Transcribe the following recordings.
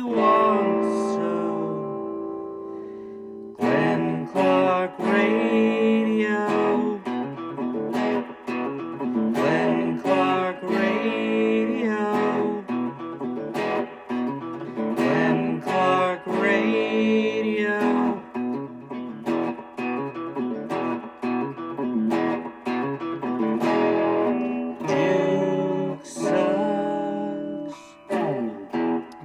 want so. Glenn Clark Radio. Glenn Clark Radio. Glenn Clark Radio. Duke sucks.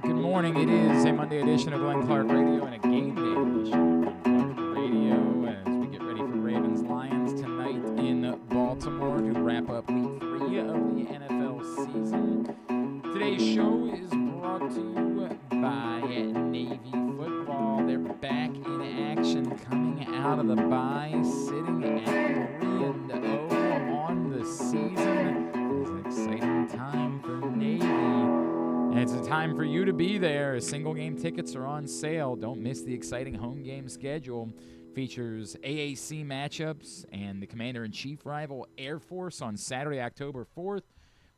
Good morning. It is a Monday edition of Glenn Clark Radio and a game day edition of Glenn Clark Radio as we get ready for Ravens Lions tonight in Baltimore to wrap up week 3 of the NFL season. Today's show is brought to you by Navy Football. They're back in action coming out of the bye, sitting at 3-0 on the season. It's an exciting time for Navy. And it's a time for you to be there. Single game tickets are on sale. Don't miss the exciting home game schedule. Features AAC matchups and the Commander-in-Chief rival Air Force on Saturday, October 4th.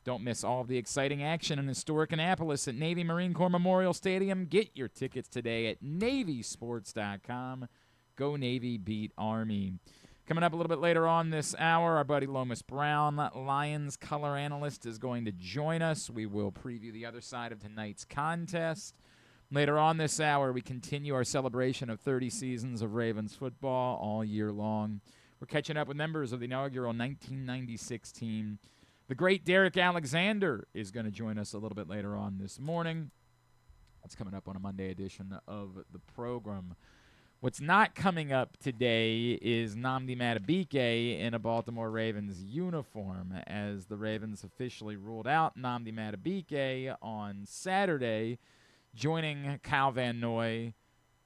Don't miss all of the exciting action in historic Annapolis at Navy Marine Corps Memorial Stadium. Get your tickets today at NavySports.com. Go Navy, beat Army. Coming up a little bit later on this hour, our buddy Lomas Brown, Lions color analyst, is going to join us. We will preview the other side of tonight's contest. Later on this hour, we continue our celebration of 30 seasons of Ravens football all year long. We're catching up with members of the inaugural 1996 team. The great Derrick Alexander is going to join us a little bit later on this morning. That's coming up on a Monday edition of the program. What's not coming up today is Nnamdi Madubuike in a Baltimore Ravens uniform, as the Ravens officially ruled out Nnamdi Madubuike on Saturday, joining Kyle Van Noy,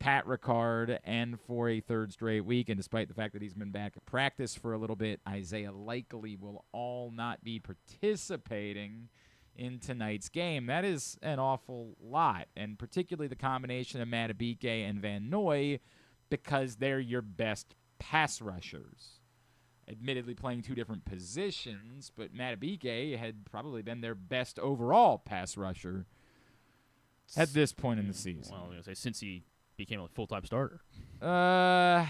Pat Ricard, and for a third straight week. And despite the fact that he's been back at practice for a little bit, Isaiah Likely will all not be participating in tonight's game. That is an awful lot, and particularly the combination of Madubuike and Van Noy, because they're your best pass rushers. Admittedly playing two different positions, but Madubuike had probably been their best overall pass rusher at this point in the season. Well, I was going to say, since he became a full-time starter. Yeah,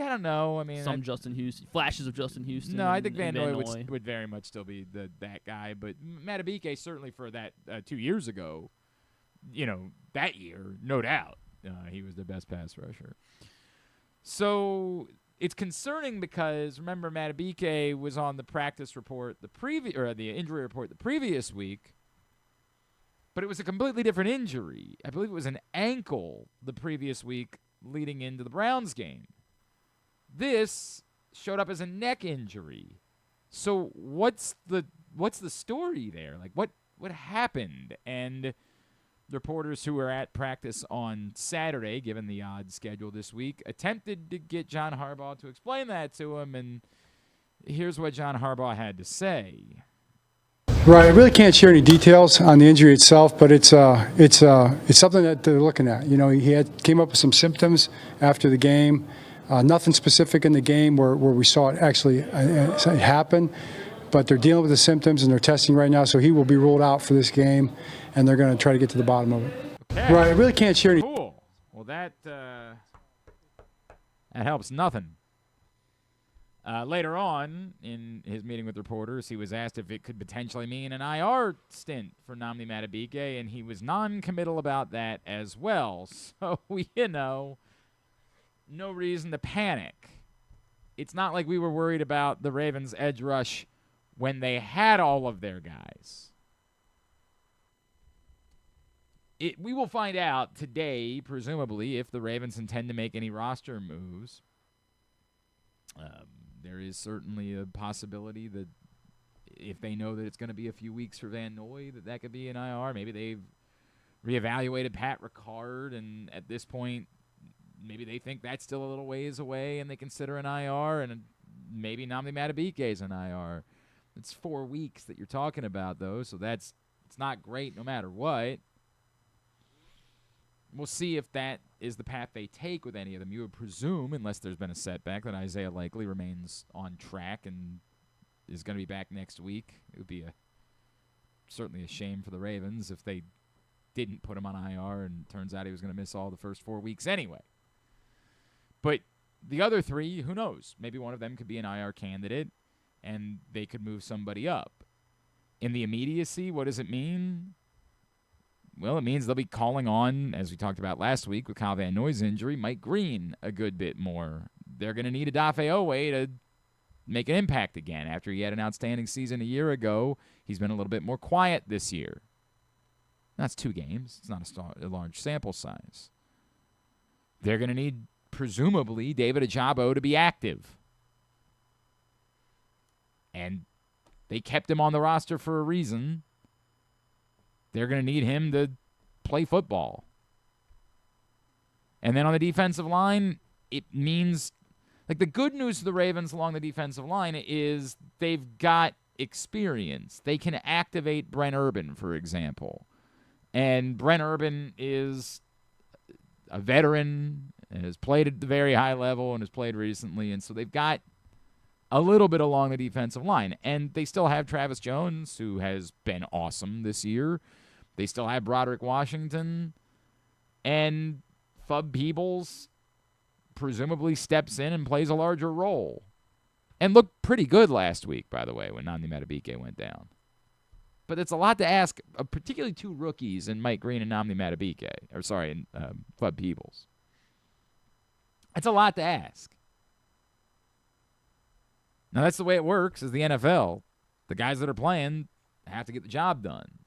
I don't know. I mean, Justin Houston, flashes of Justin Houston. No, I think Van Noy would very much still be that guy, but Madubuike certainly for that 2 years ago, that year, no doubt, he was the best pass rusher. So it's concerning because remember Madubuike was on the practice report the injury report the previous week, but it was a completely different injury. I believe it was an ankle the previous week leading into the Browns game. This showed up as a neck injury. So what's the story there? Like what happened? And reporters who were at practice on Saturday, given the odd schedule this week, attempted to get John Harbaugh to explain that to him, and here's what John Harbaugh had to say. Right, I really can't share any details on the injury itself, but it's something that they're looking at. He came up with some symptoms after the game. Nothing specific in the game where we saw it actually happen, but they're dealing with the symptoms and they're testing right now, so he will be ruled out for this game, and they're going to try to get to the bottom of it. Okay. Right, I really can't share any. Cool. Well, that helps nothing. Later on in his meeting with reporters, he was asked if it could potentially mean an IR stint for Nnamdi Madubuike, and he was non-committal about that as well. So, no reason to panic. It's not like we were worried about the Ravens' edge rush when they had all of their guys. We will find out today, presumably, if the Ravens intend to make any roster moves. There is certainly a possibility that if they know that it's going to be a few weeks for Van Noy, that could be an IR. Maybe they've reevaluated Pat Ricard, and at this point, maybe they think that's still a little ways away, and they consider an IR, and maybe Nnamdi Madubuike is an IR. It's 4 weeks that you're talking about, though, so it's not great no matter what. We'll see if that is the path they take with any of them. You would presume, unless there's been a setback, that Isaiah Likely remains on track and is going to be back next week. It would be certainly a shame for the Ravens if they didn't put him on IR, and turns out he was going to miss all the first 4 weeks anyway. But the other 3, who knows? Maybe one of them could be an IR candidate, and they could move somebody up. In the immediacy, what does it mean? Well, it means they'll be calling on, as we talked about last week with Kyle Van Noy's injury, Mike Green a good bit more. They're going to need Odafe Owe to make an impact again. After he had an outstanding season a year ago, he's been a little bit more quiet this year. That's 2 games. It's not a large sample size. They're going to need, presumably, David Ojabo to be active. And they kept him on the roster for a reason. They're going to need him to play football. And then on the defensive line, it means, like, the good news to the Ravens along the defensive line is they've got experience. They can activate Brent Urban, for example. And Brent Urban is a veteran and has played at the very high level and has played recently. And so they've got a little bit along the defensive line. And they still have Travis Jones, who has been awesome this year. They still have Broderick Washington. And Fub Peebles presumably steps in and plays a larger role. And looked pretty good last week, by the way, when Nnamdi Madubuike went down. But it's a lot to ask, particularly 2 rookies in Mike Green and Nnamdi Madubuike. And Fub Peebles. It's a lot to ask. Now, that's the way it works, is the NFL. The guys that are playing have to get the job done.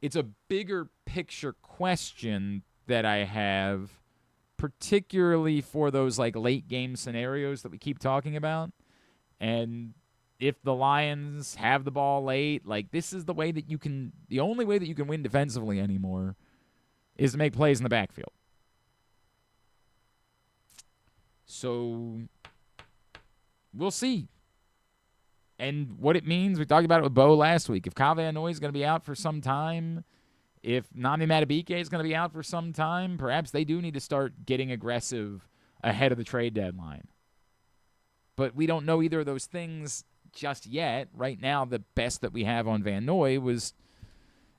It's a bigger picture question that I have, particularly for those like late game scenarios that we keep talking about. And if the Lions have the ball late, like, this is the way that you can, the only way that you can win defensively anymore is to make plays in the backfield. So we'll see. And what it means, we talked about it with Bo last week. If Kyle Van Noy is going to be out for some time, if Nnamdi Madubuike is going to be out for some time, perhaps they do need to start getting aggressive ahead of the trade deadline. But we don't know either of those things just yet. Right now, the best that we have on Van Noy was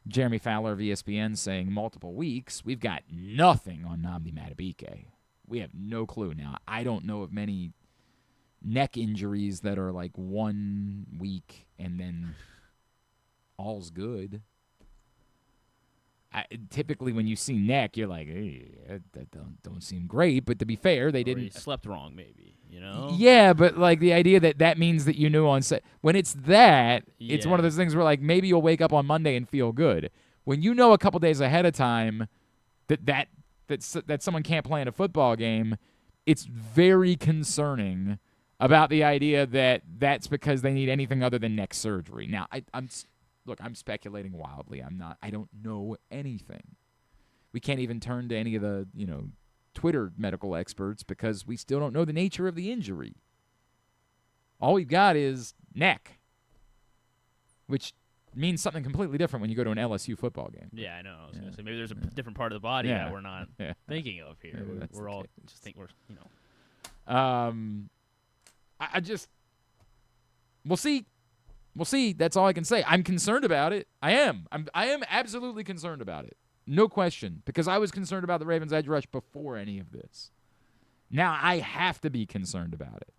Jeremy Fowler of ESPN saying multiple weeks. We've got nothing on Nnamdi Madubuike. We have no clue now. I don't know of many neck injuries that are like 1 week and then all's good. Typically, when you see neck, you're like, hey, that don't seem great. But to be fair, they didn't. He slept wrong, maybe. You know. Yeah, but like the idea that means that you knew on set. When it's that, it's one of those things where like maybe you'll wake up on Monday and feel good. When you know a couple days ahead of time that someone can't play in a football game, it's very concerning about the idea that that's because they need anything other than neck surgery. Now, I'm speculating wildly. I don't know anything. We can't even turn to any of the, Twitter medical experts because we still don't know the nature of the injury. All we've got is neck, which means something completely different when you go to an LSU football game. Yeah, I know. I was going to say maybe there's a different part of the body that we're not thinking of here. Yeah, we're all just think we're, We'll see. We'll see. That's all I can say. I'm concerned about it. I am absolutely concerned about it. No question. Because I was concerned about the Ravens' edge rush before any of this. Now I have to be concerned about it.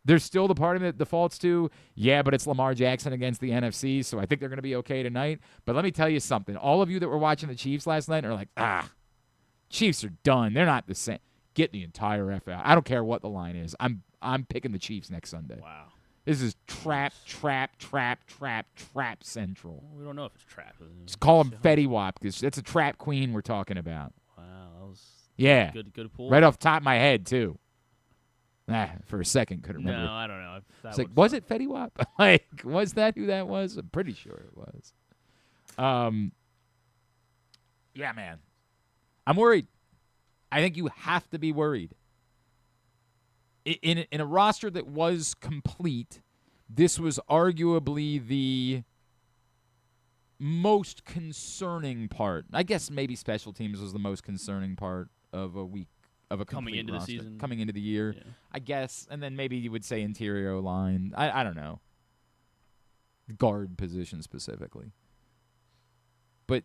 There's still the part of me that defaults to, but it's Lamar Jackson against the NFC, so I think they're going to be okay tonight. But let me tell you something. All of you that were watching the Chiefs last night are like, Chiefs are done. They're not the same. Get the entire F out. I don't care what the line is. I'm picking the Chiefs next Sunday. Wow. This is trap central. We don't know if it's trap. Just call him Fetty Wap because that's a trap queen we're talking about. Wow, that was good pull. Right off the top of my head too. For a second couldn't remember. No, I don't know. It's like, was it Fetty Wap? Like, was that who that was? I'm pretty sure it was. Yeah, man. I'm worried. I think you have to be worried. In a roster that was complete, this was arguably the most concerning part. I guess maybe special teams was the most concerning part of a week of a coming into roster. the season, coming into the year. Yeah. I guess, and then maybe you would say interior line. I don't know. Guard position specifically. But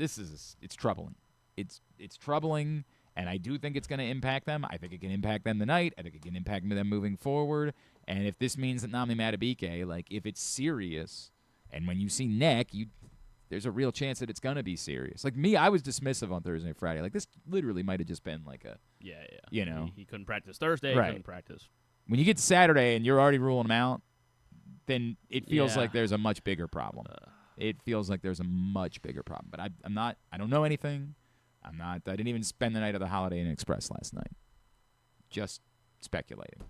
it's troubling. It's troubling, and I do think it's going to impact them. I think it can impact them tonight. I think it can impact them moving forward. And if this means that Nami Madubuike, like if it's serious, and when you see neck, there's a real chance that it's going to be serious. Like me, I was dismissive on Thursday and Friday. Like this literally might have just been like a you know. He couldn't practice Thursday. Right. Couldn't practice. When you get to Saturday and you're already ruling them out, then it feels like there's a much bigger problem. It feels like there's a much bigger problem. But I don't know anything. I didn't even spend the night of the Holiday Inn Express last night. Just speculating.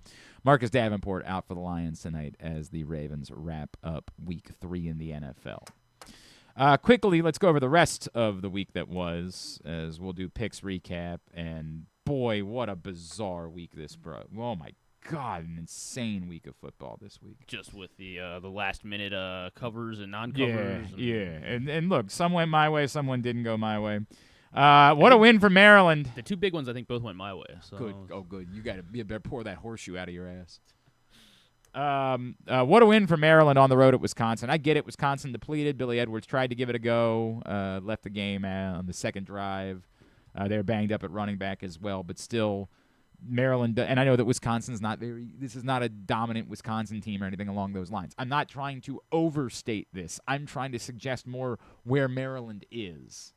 Marcus Davenport out for the Lions tonight as the Ravens wrap up Week 3 in the NFL. Quickly, let's go over the rest of the week that was, as we'll do picks recap. And boy, what a bizarre week this bro. Oh my God, an insane week of football this week. Just with the last minute covers and non-covers. Yeah. And look, some went my way, someone didn't go my way. What a win for Maryland. The two big ones, I think, both went my way. So. Good. Oh, good. You better pour that horseshoe out of your ass. What a win for Maryland on the road at Wisconsin. I get it. Wisconsin depleted. Billy Edwards tried to give it a go. Left the game on the second drive. They were banged up at running back as well, but still, Maryland. And I know that Wisconsin's not this is not a dominant Wisconsin team or anything along those lines. I'm not trying to overstate this. I'm trying to suggest more where Maryland is.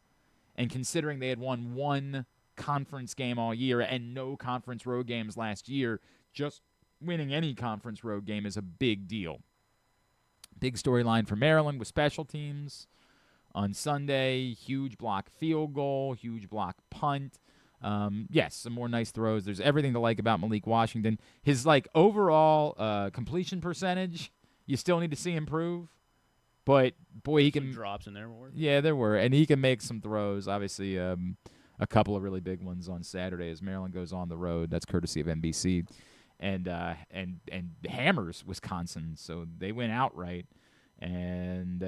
And considering they had won one conference game all year and no conference road games last year, just winning any conference road game is a big deal. Big storyline for Maryland with special teams. On Sunday, huge block field goal, huge block punt. Yes, some more nice throws. There's everything to like about Malik Washington. His overall completion percentage, you still need to see improve. But, boy, he can – drops in there more. Yeah, there were. And he can make some throws. Obviously, a couple of really big ones on Saturday as Maryland goes on the road. That's courtesy of NBC. And hammers Wisconsin. So they went outright. And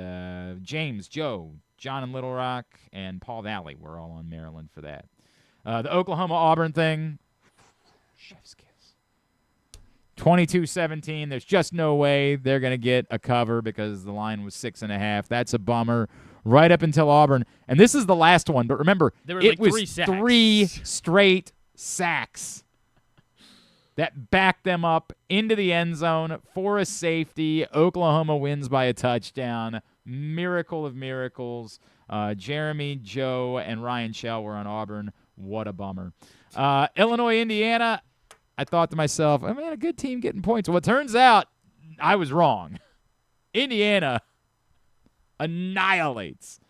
James, Joe, John in Little Rock, and Paul Valley were all on Maryland for that. The Oklahoma-Auburn thing, chef's kiss. 22-17. There's just no way they're going to get a cover because the line was 6.5. That's a bummer. Right up until Auburn. And this is the last one. But remember, it was 3 straight sacks that backed them up into the end zone for a safety. Oklahoma wins by a touchdown. Miracle of miracles. Jeremy, Joe, and Ryan Shell were on Auburn. What a bummer. Illinois, Indiana. I thought to myself, I mean, a good team getting points. Well, it turns out I was wrong. Indiana annihilates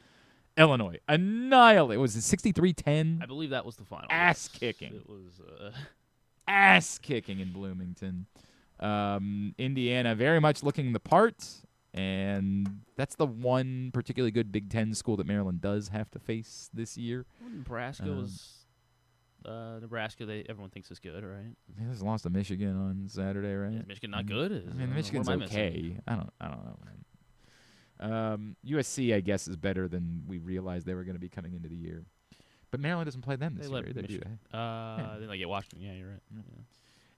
Illinois. Was it 63-10? I believe that was the final. Ass kicking. It was ass kicking in Bloomington. Indiana very much looking the part, and that's the one particularly good Big Ten school that Maryland does have to face this year. Nebraska was. Nebraska, everyone thinks is good, right? They just lost to Michigan on Saturday, right? Is Michigan not good? Michigan's okay. I don't know, man. USC, I guess, is better than we realized they were going to be coming into the year. But Maryland doesn't play them this year. They get Washington. Yeah, you're right. Yeah.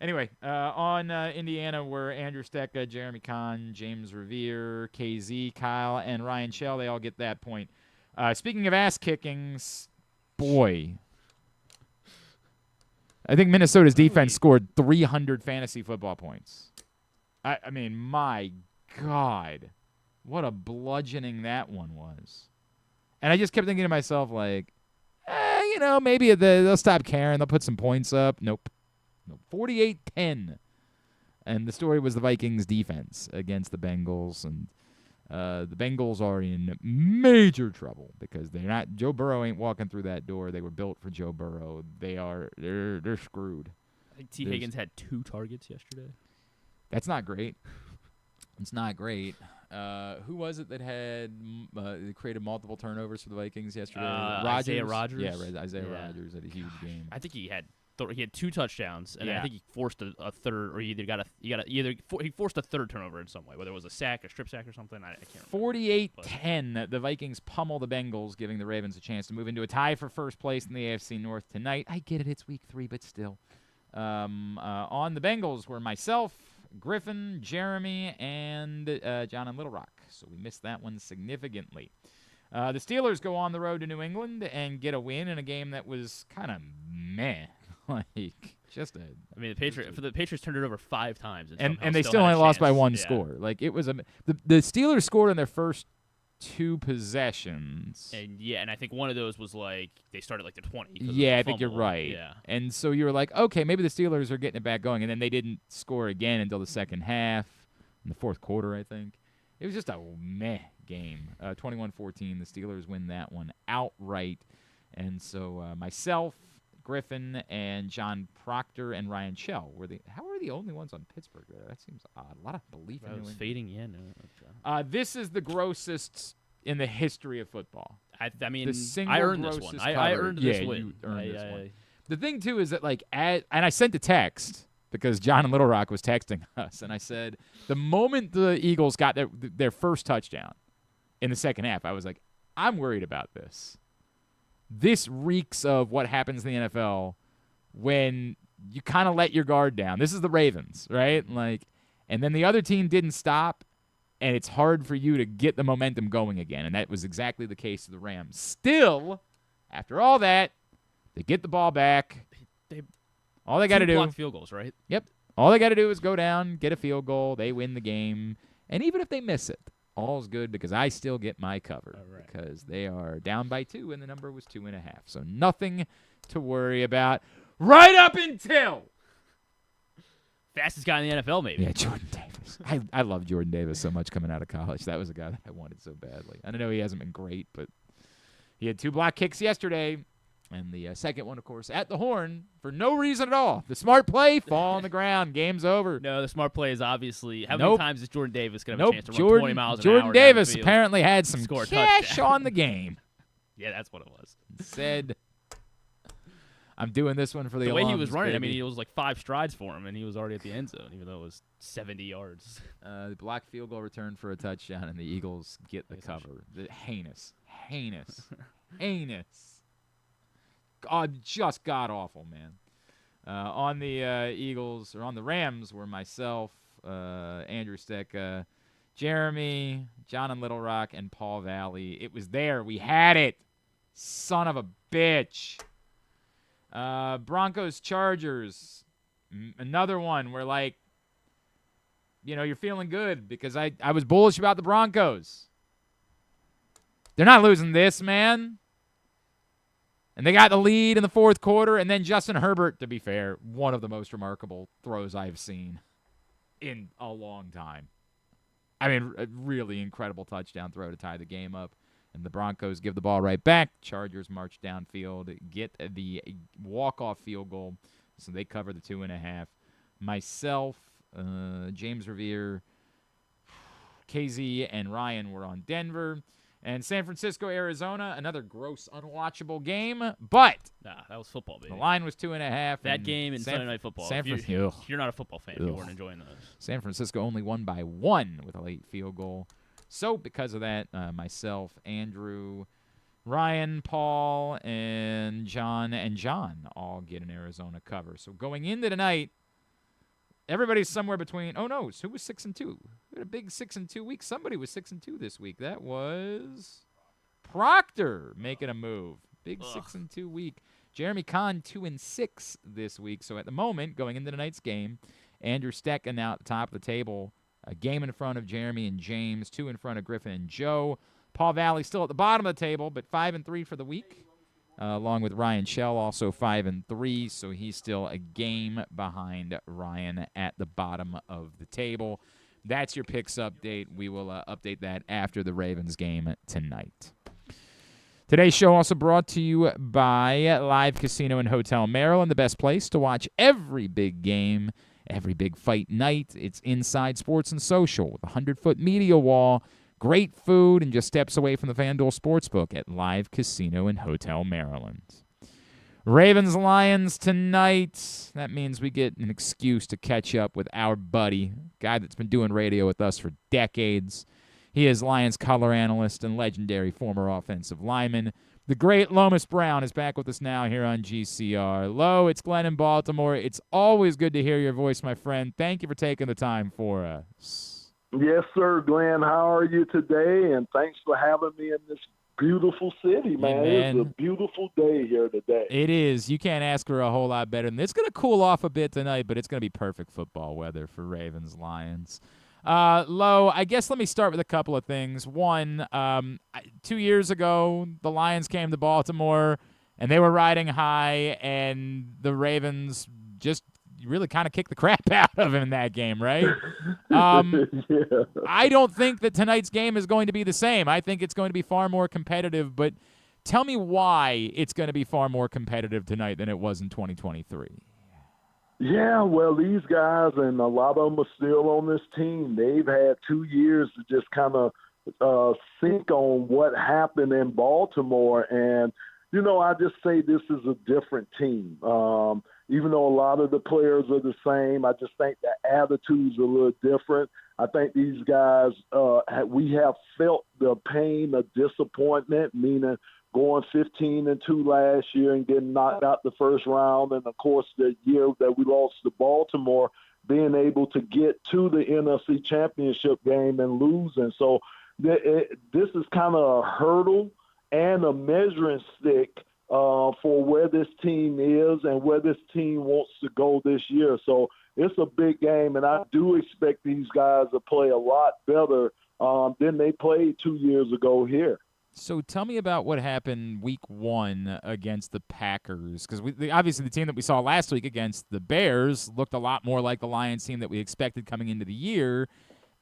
Anyway, on Indiana were Andrew Stecca, Jeremy Kahn, James Revere, KZ, Kyle, and Ryan Shell. They all get that point. Speaking of ass kickings, boy. I think Minnesota's defense scored 300 fantasy football points. I mean, my God, what a bludgeoning that one was. And I just kept thinking to myself, like, maybe they'll stop caring. They'll put some points up. Nope. 48-10. And the story was the Vikings' defense against the Bengals. And the Bengals are in major trouble because Joe Burrow ain't walking through that door. They were built for Joe Burrow. They're screwed. I think T. Higgins had 2 targets yesterday. That's not great. It's not great. Who was it that had created multiple turnovers for the Vikings yesterday? Isaiah Rodgers. Yeah, Isaiah Rodgers had a huge game. I think he had 2 touchdowns, and I think he forced a third, or he forced a third turnover in some way, whether it was a sack, a strip sack, or something. I can't remember. 48-10. The Vikings pummel the Bengals, giving the Ravens a chance to move into a tie for first place in the AFC North tonight. I get it, it's week 3, but still. On the Bengals were myself, Griffin, Jeremy, and John in Little Rock. So we missed that one significantly. The Steelers go on the road to New England and get a win in a game that was kind of meh. The Patriots turned it over 5 times, and they still only lost by 1 score. Like it was the Steelers scored in their first 2 possessions. And I think one of those was like they started like the 20. Yeah, I think you're right. Yeah. And so you were like, okay, maybe the Steelers are getting it back going, and then they didn't score again until the second half, in the fourth quarter, I think. It was just a meh game. 21-14, the Steelers win that one outright. And so myself, Griffin, and John Proctor and Ryan Shell how were the only ones on Pittsburgh there? That seems odd. A lot of belief in New England. Fading in. This is the grossest in the history of football. I earned this one. I earned this win. You earned this one. The thing, too, is that, and I sent a text because John in Little Rock was texting us, and I said, the moment the Eagles got their first touchdown in the second half, I was like, I'm worried about this. This reeks of what happens in the NFL when you kind of let your guard down. This is the Ravens, right? And then the other team didn't stop, and it's hard for you to get the momentum going again. And that was exactly the case of the Rams. Still, after all that, they get the ball back. All they got to do, blocked field goals, right? Yep. All they got to do is go down, get a field goal. They win the game. And even if they miss it, all's good because I still get my cover because they are down by 2 and the number was 2.5. So nothing to worry about right up until fastest guy in the NFL, maybe. Yeah, Jordan Davis. I love Jordan Davis so much coming out of college. That was a guy that I wanted so badly. I know he hasn't been great, but he had 2 block kicks yesterday. And the second one, of course, at the horn for no reason at all. The smart play, fall on the ground, game's over. No, the smart play is obviously how many times is Jordan Davis going to have a chance to run 20 miles an hour? Jordan Davis apparently had some Score cash on the game. Yeah, that's what it was. Said, I'm doing this one for the way he alums, was running. baby. It was like 5 strides for him, and he was already at the end zone, even though it was 70 yards. The blocked field goal return for a touchdown, and the Eagles get the cover. Heinous. Just god-awful, man. On the Eagles, or on the Rams, were myself, Andrew Steck, Jeremy, John in Little Rock, and Paul Valley. It was there. We had it. Son of a bitch. Broncos, Chargers. Another one where, you're feeling good because I was bullish about the Broncos. They're not losing this, man. And they got the lead in the fourth quarter, and then Justin Herbert, to be fair, one of the most remarkable throws I've seen in a long time. I mean, a really incredible touchdown throw to tie the game up. And the Broncos give the ball right back. Chargers march downfield, get the walk-off field goal, so they cover the 2.5. Myself, James Revere, KZ, and Ryan were on Denver. And San Francisco, Arizona, another gross, unwatchable game. But that was football, baby. The line was 2.5. That game in Sunday Night Football. If you're not a football fan, you weren't enjoying those. San Francisco only won by 1 with a late field goal. So because of that, myself, Andrew, Ryan, Paul, and John all get an Arizona cover. So going into tonight, everybody's somewhere between. Oh no! Who was 6-2? We had a big 6-2 week. Somebody was 6-2 this week. That was Proctor making a move. Big 6-2 week. Jeremy Kahn 2-6 this week. So at the moment, going into tonight's game, Andrew Steck now at the top of the table. A game in front of Jeremy and James. 2 in front of Griffin and Joe. Paul Valley still at the bottom of the table, but 5-3 for the week. Along with Ryan Shell, also 5-3, so he's still a game behind Ryan at the bottom of the table. That's your picks update. We will update that after the Ravens game tonight. Today's show also brought to you by Live Casino and Hotel Maryland, the best place to watch every big game, every big fight night. It's Inside Sports and Social with a 100-foot media wall. Great food and just steps away from the FanDuel Sportsbook at Live Casino and Hotel Maryland. Ravens-Lions tonight. That means we get an excuse to catch up with our buddy, guy that's been doing radio with us for decades. He is Lions color analyst and legendary former offensive lineman. The great Lomas Brown is back with us now here on GCR. Lo, it's Glenn in Baltimore. It's always good to hear your voice, my friend. Thank you for taking the time for us. Yes, sir, Glenn. How are you today? And thanks for having me in this beautiful city, man. It's a beautiful day here today. It is. You can't ask for a whole lot better than this. It's going to cool off a bit tonight, but it's going to be perfect football weather for Ravens Lions. Lo, I guess let me start with a couple of things. One, 2 years ago, the Lions came to Baltimore, and they were riding high, and the Ravens just really kind of kicked the crap out of him in that game, right? Yeah. I don't think that tonight's game is going to be the same. I think it's going to be far more competitive, but tell me why it's going to be far more competitive tonight than it was in 2023. Yeah, well, these guys, and a lot of them are still on this team. They've had 2 years to just kind of think on what happened in Baltimore. And, you know, I just say this is a different team. Even though a lot of the players are the same, I just think the attitudes are a little different. I think these guys, we have felt the pain of disappointment, meaning going 15-2 last year and getting knocked out the first round, and of course the year that we lost to Baltimore, being able to get to the NFC Championship game and losing. So this is kind of a hurdle and a measuring stick for where this team is and where this team wants to go this year. So it's a big game, and I do expect these guys to play a lot better than they played 2 years ago here. So tell me about what happened week 1 against the Packers, because obviously the team that we saw last week against the Bears looked a lot more like the Lions team that we expected coming into the year.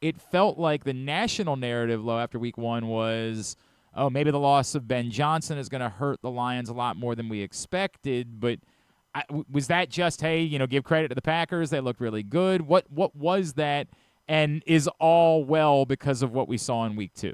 It felt like the national narrative, Lo, after week 1 was, oh, maybe the loss of Ben Johnson is going to hurt the Lions a lot more than we expected. But was that just, hey, you know, give credit to the Packers? They looked really good. What was that? And is all well because of what we saw in week 2?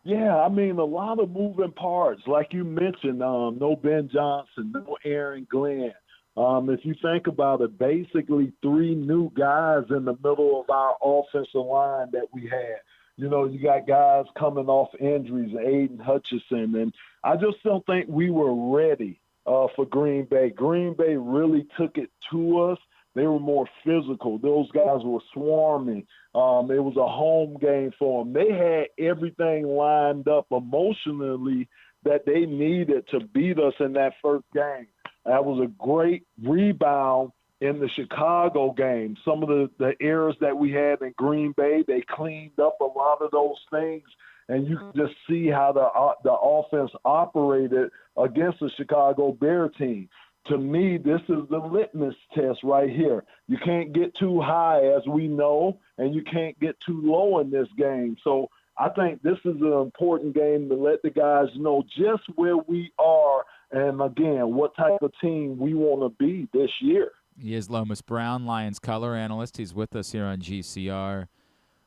Yeah, I mean, a lot of moving parts. Like you mentioned, no Ben Johnson, no Aaron Glenn. If you think about it, basically 3 new guys in the middle of our offensive line that we had. You know, you got guys coming off injuries, Aiden Hutchinson, and I just don't think we were ready for Green Bay. Green Bay really took it to us. They were more physical. Those guys were swarming. It was a home game for them. They had everything lined up emotionally that they needed to beat us in that first game. That was a great rebound in the Chicago game. Some of the errors that we had in Green Bay, they cleaned up a lot of those things, and you can just see how the offense operated against the Chicago Bear team. To me, this is the litmus test right here. You can't get too high, as we know, and you can't get too low in this game. So I think this is an important game to let the guys know just where we are and, again, what type of team we want to be this year. He is Lomas Brown, Lions color analyst. He's with us here on GCR.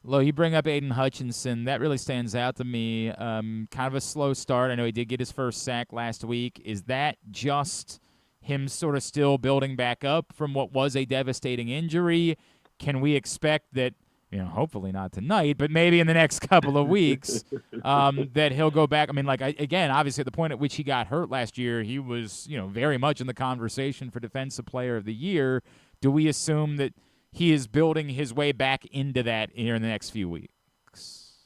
Lo, you bring up Aiden Hutchinson. That really stands out to me. Kind of a slow start. I know he did get his first sack last week. Is that just him sort of still building back up from what was a devastating injury? Can we expect that, you know, hopefully not tonight, but maybe in the next couple of weeks, that he'll go back? I mean, like, again, obviously at the point at which he got hurt last year, he was, you know, very much in the conversation for Defensive Player of the Year. Do we assume that he is building his way back into that here in the next few weeks?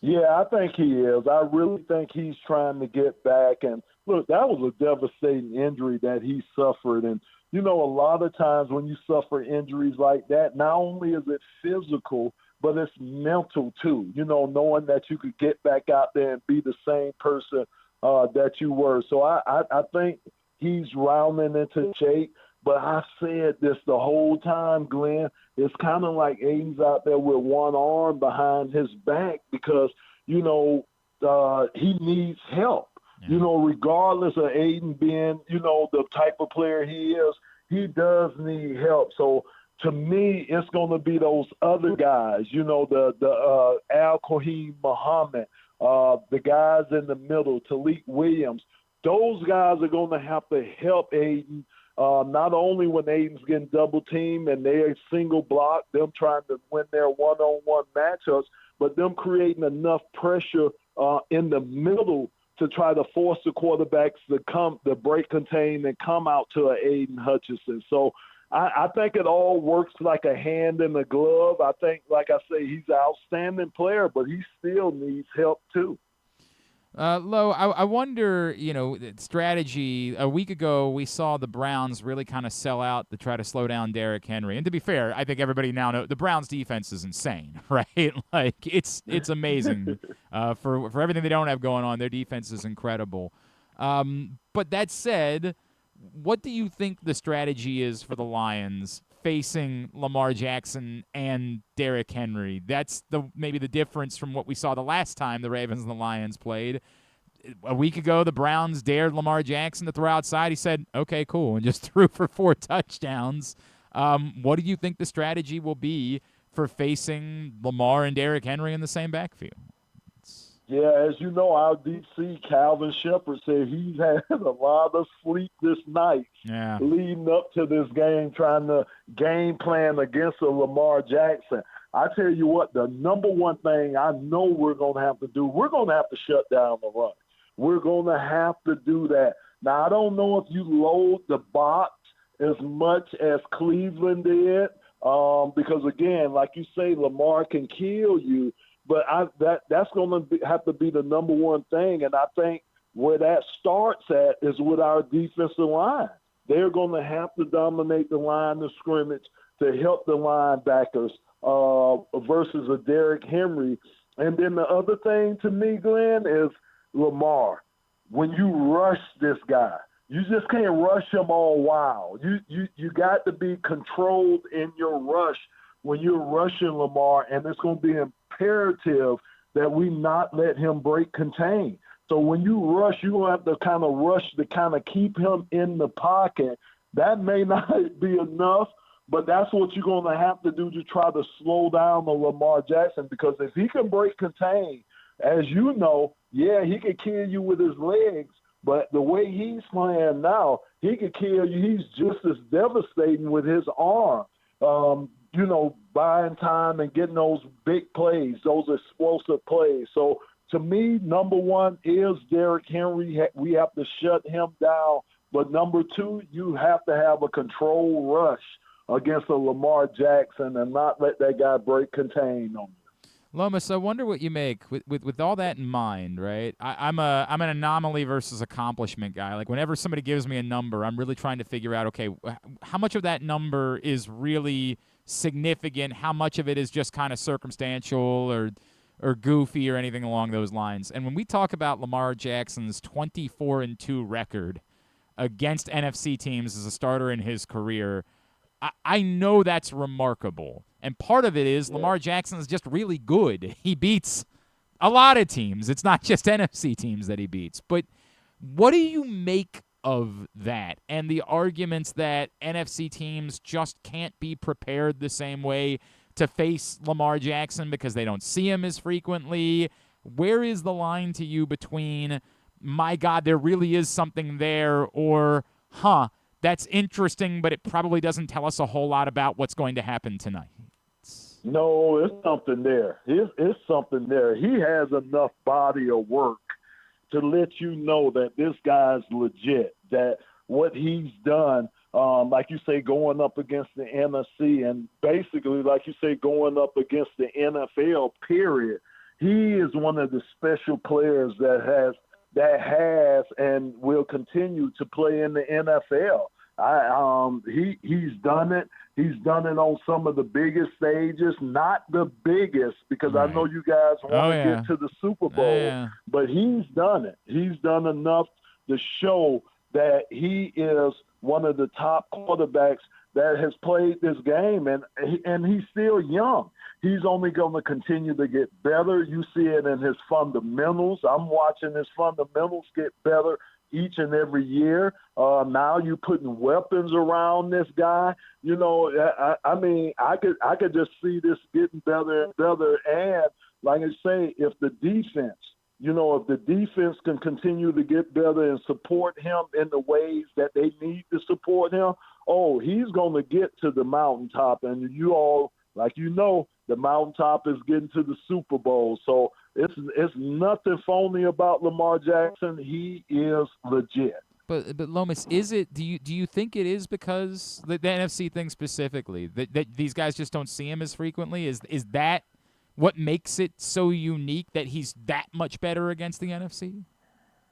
Yeah, I think he is. I really think he's trying to get back. And look, that was a devastating injury that he suffered. And, you know, a lot of times when you suffer injuries like that, not only is it physical, but it's mental too, you know, knowing that you could get back out there and be the same person that you were. So I think he's rounding into shape. But I said this the whole time, Glenn. It's kind of like Aiden's out there with one arm behind his back because, you know, he needs help. Yeah. You know, regardless of Aiden being, you know, the type of player he is, he does need help. So to me, it's going to be those other guys, you know, the Al-Qaheem Muhammad, the guys in the middle, Talik Williams. Those guys are going to have to help Aiden. Not only when Aiden's getting double teamed and they're single block, them trying to win their one-on-one matchups, but them creating enough pressure in the middle to try to force the quarterbacks to break contain and come out to an Aiden Hutchinson. So I think it all works like a hand in a glove. I think, like I say, he's an outstanding player, but he still needs help too. Lo, I wonder, strategy. A week ago, we saw the Browns really kind of sell out to try to slow down Derrick Henry. And to be fair, I think everybody now knows the Browns' defense is insane, right? Like, it's amazing. For everything they don't have going on, their defense is incredible. But that said, what do you think the strategy is for the Lions facing Lamar Jackson and Derrick Henry? That's maybe the difference from what we saw the last time the Ravens and the Lions played. A week ago, the Browns dared Lamar Jackson to throw outside. He said, okay, cool, and just threw for 4 touchdowns. What do you think the strategy will be for facing Lamar and Derrick Henry in the same backfield? Yeah, as you know, our DC Calvin Shepard said he's had a lot of sleepless nights leading up to this game, trying to game plan against a Lamar Jackson. I tell you what, the number one thing I know we're going to have to do, we're going to have to shut down the run. We're going to have to do that. Now, I don't know if you load the box as much as Cleveland did, because, again, like you say, Lamar can kill you. But that's going to have to be the number one thing, and I think where that starts at is with our defensive line. They're going to have to dominate the line of scrimmage to help the linebackers versus a Derrick Henry. And then the other thing to me, Glenn, is Lamar. When you rush this guy, you just can't rush him all wild. You got to be controlled in your rush when you're rushing Lamar, and it's going to be imperative that we not let him break contain. So when you rush, you're going to have to kind of rush to kind of keep him in the pocket. That may not be enough, but that's what you're going to have to do to try to slow down the Lamar Jackson, because if he can break contain, as you know, yeah, he can kill you with his legs, but the way he's playing now, he can kill you. He's just as devastating with his arm. Buying time and getting those big plays, those explosive plays. So to me, number one is Derrick Henry. We have to shut him down. But number two, you have to have a controlled rush against a Lamar Jackson and not let that guy break contain on you. Lomas, I wonder what you make with all that in mind, right? I'm an anomaly versus accomplishment guy. Like, whenever somebody gives me a number, I'm really trying to figure out, okay, how much of that number is really significant, how much of it is just kind of circumstantial or goofy or anything along those lines. And when we talk about Lamar Jackson's 24-2 record against NFC teams as a starter in his career, I know that's remarkable. And part of it is Lamar Jackson is just really good. He beats a lot of teams. It's not just NFC teams that he beats. But what do you make of that and the arguments that NFC teams just can't be prepared the same way to face Lamar Jackson because they don't see him as frequently? Where is the line to you between, my God, there really is something there, or, that's interesting, but it probably doesn't tell us a whole lot about what's going to happen tonight? No, it's something there. It's something there. He has enough body of work to let you know that this guy's legit, that what he's done, like you say, going up against the NFC, and basically, like you say, going up against the NFL, period. He is one of the special players that has and will continue to play in the NFL. He's done it. He's done it on some of the biggest stages, not the biggest, because I know you guys want to get to the Super Bowl, but he's done it. He's done enough to show that he is one of the top quarterbacks that has played this game, and he's still young. He's only going to continue to get better. You see it in his fundamentals. I'm watching his fundamentals get better each and every year. Now you're putting weapons around this guy. You know, I mean, I could just see this getting better and better. And like I say, if the defense can continue to get better and support him in the ways that they need to support him, he's going to get to the mountaintop. And you all, like, the mountaintop is getting to the Super Bowl. So it's nothing phony about Lamar Jackson. He is legit. But Lomas, is it? Do you think it is because the NFC thing specifically that these guys just don't see him as frequently? Is that what makes it so unique that he's that much better against the NFC?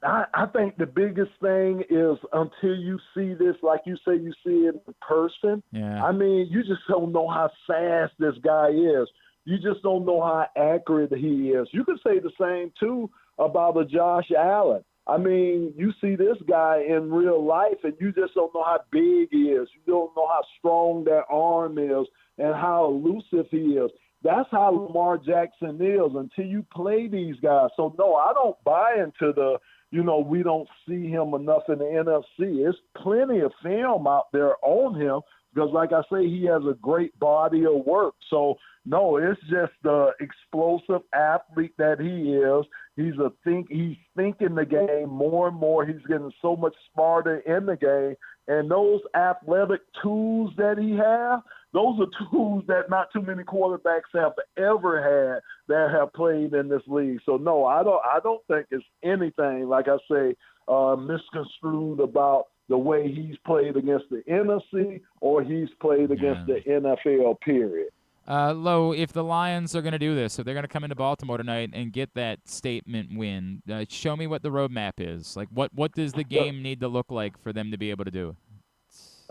I think the biggest thing is until you see this, like you say, you see it in person. Yeah. I mean, you just don't know how fast this guy is. You just don't know how accurate he is. You could say the same, too, about a Josh Allen. I mean, you see this guy in real life, and you just don't know how big he is. You don't know how strong that arm is and how elusive he is. That's how Lamar Jackson is until you play these guys. So, no, I don't buy into the, we don't see him enough in the NFC. There's plenty of film out there on him because, like I say, he has a great body of work. So, no, it's just the explosive athlete that he is. He's thinking the game more and more. He's getting so much smarter in the game. And those athletic tools that he has, those are tools that not too many quarterbacks have ever had that have played in this league. So, no, I don't think it's anything, like I say, misconstrued about the way he's played against the NFC or he's played against the NFL, period. Lo, if the Lions are going to do this, if they're going to come into Baltimore tonight and get that statement win, show me what the roadmap is. Like, what does the game need to look like for them to be able to do it?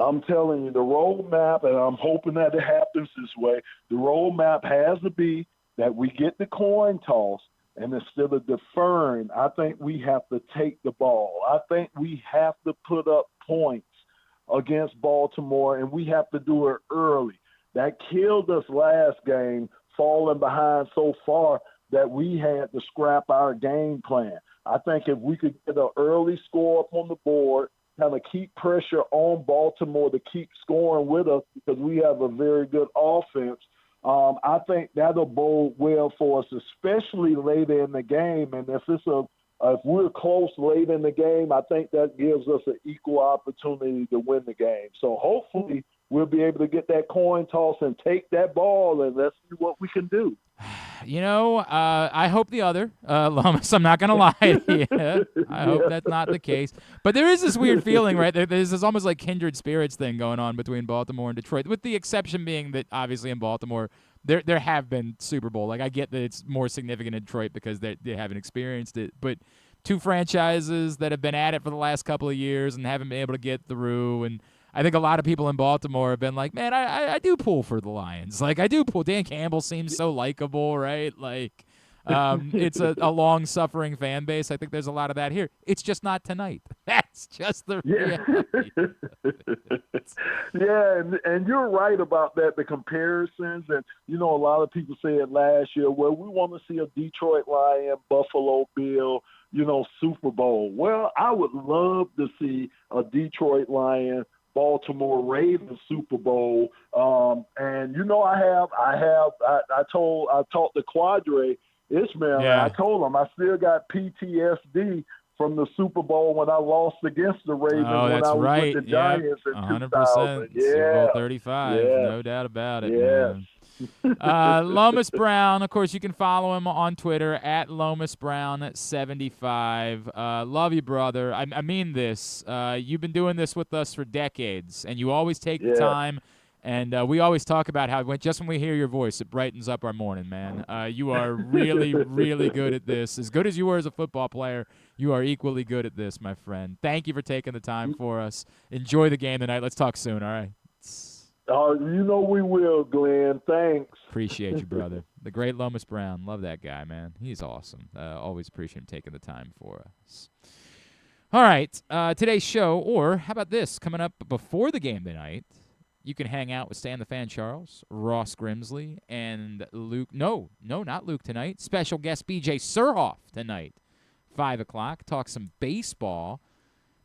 I'm telling you, the roadmap, and I'm hoping that it happens this way, the roadmap has to be that we get the coin toss, and instead of deferring, I think we have to take the ball. I think we have to put up points against Baltimore, and we have to do it early. That killed us last game, falling behind so far that we had to scrap our game plan. I think if we could get an early score up on the board, kind of keep pressure on Baltimore to keep scoring with us because we have a very good offense, I think that'll bode well for us, especially later in the game. And if we're close late in the game, I think that gives us an equal opportunity to win the game. So hopefully we'll be able to get that coin toss and take that ball, and let's see what we can do. I hope the other, Lomas. I'm not going to lie to you. I hope that's not the case. But there is this weird feeling, right? There's this almost like kindred spirits thing going on between Baltimore and Detroit, with the exception being that obviously in Baltimore there have been Super Bowl. Like, I get that it's more significant in Detroit because they haven't experienced it. But two franchises that have been at it for the last couple of years and haven't been able to get through, and I think a lot of people in Baltimore have been like, man, I do pull for the Lions. Like, I do pull. Dan Campbell seems so likable, right? Like, it's a long-suffering fan base. I think there's a lot of that here. It's just not tonight. That's just the reality. And you're right about that, the comparisons. And, a lot of people said last year, well, we want to see a Detroit Lion, Buffalo Bill, Super Bowl. Well, I would love to see a Detroit Lion, Baltimore Ravens Super Bowl. And I talked to Quadre Ishmael, and I told him I still got PTSD from the Super Bowl when I lost against the Ravens when I was with the Giants in 100%. 2000. Super Bowl 35, no doubt about it. Yes. Lomas Brown, of course, you can follow him on Twitter at Lomas Brown 75. Love you, brother. I mean this. You've been doing this with us for decades, and you always take the time. And we always talk about how just when we hear your voice, it brightens up our morning, man. You are really, really good at this. As good as you were as a football player, you are equally good at this, my friend. Thank you for taking the time for us. Enjoy the game tonight. Let's talk soon, all right? We will, Glenn. Thanks. Appreciate you, brother. The great Lomas Brown. Love that guy, man. He's awesome. Always appreciate him taking the time for us. All right. Today's show, or how about this? Coming up before the game tonight, you can hang out with Stan the Fan Charles, Ross Grimsley, and Luke. No, not Luke tonight. Special guest BJ Surhoff tonight, 5 o'clock. Talk some baseball.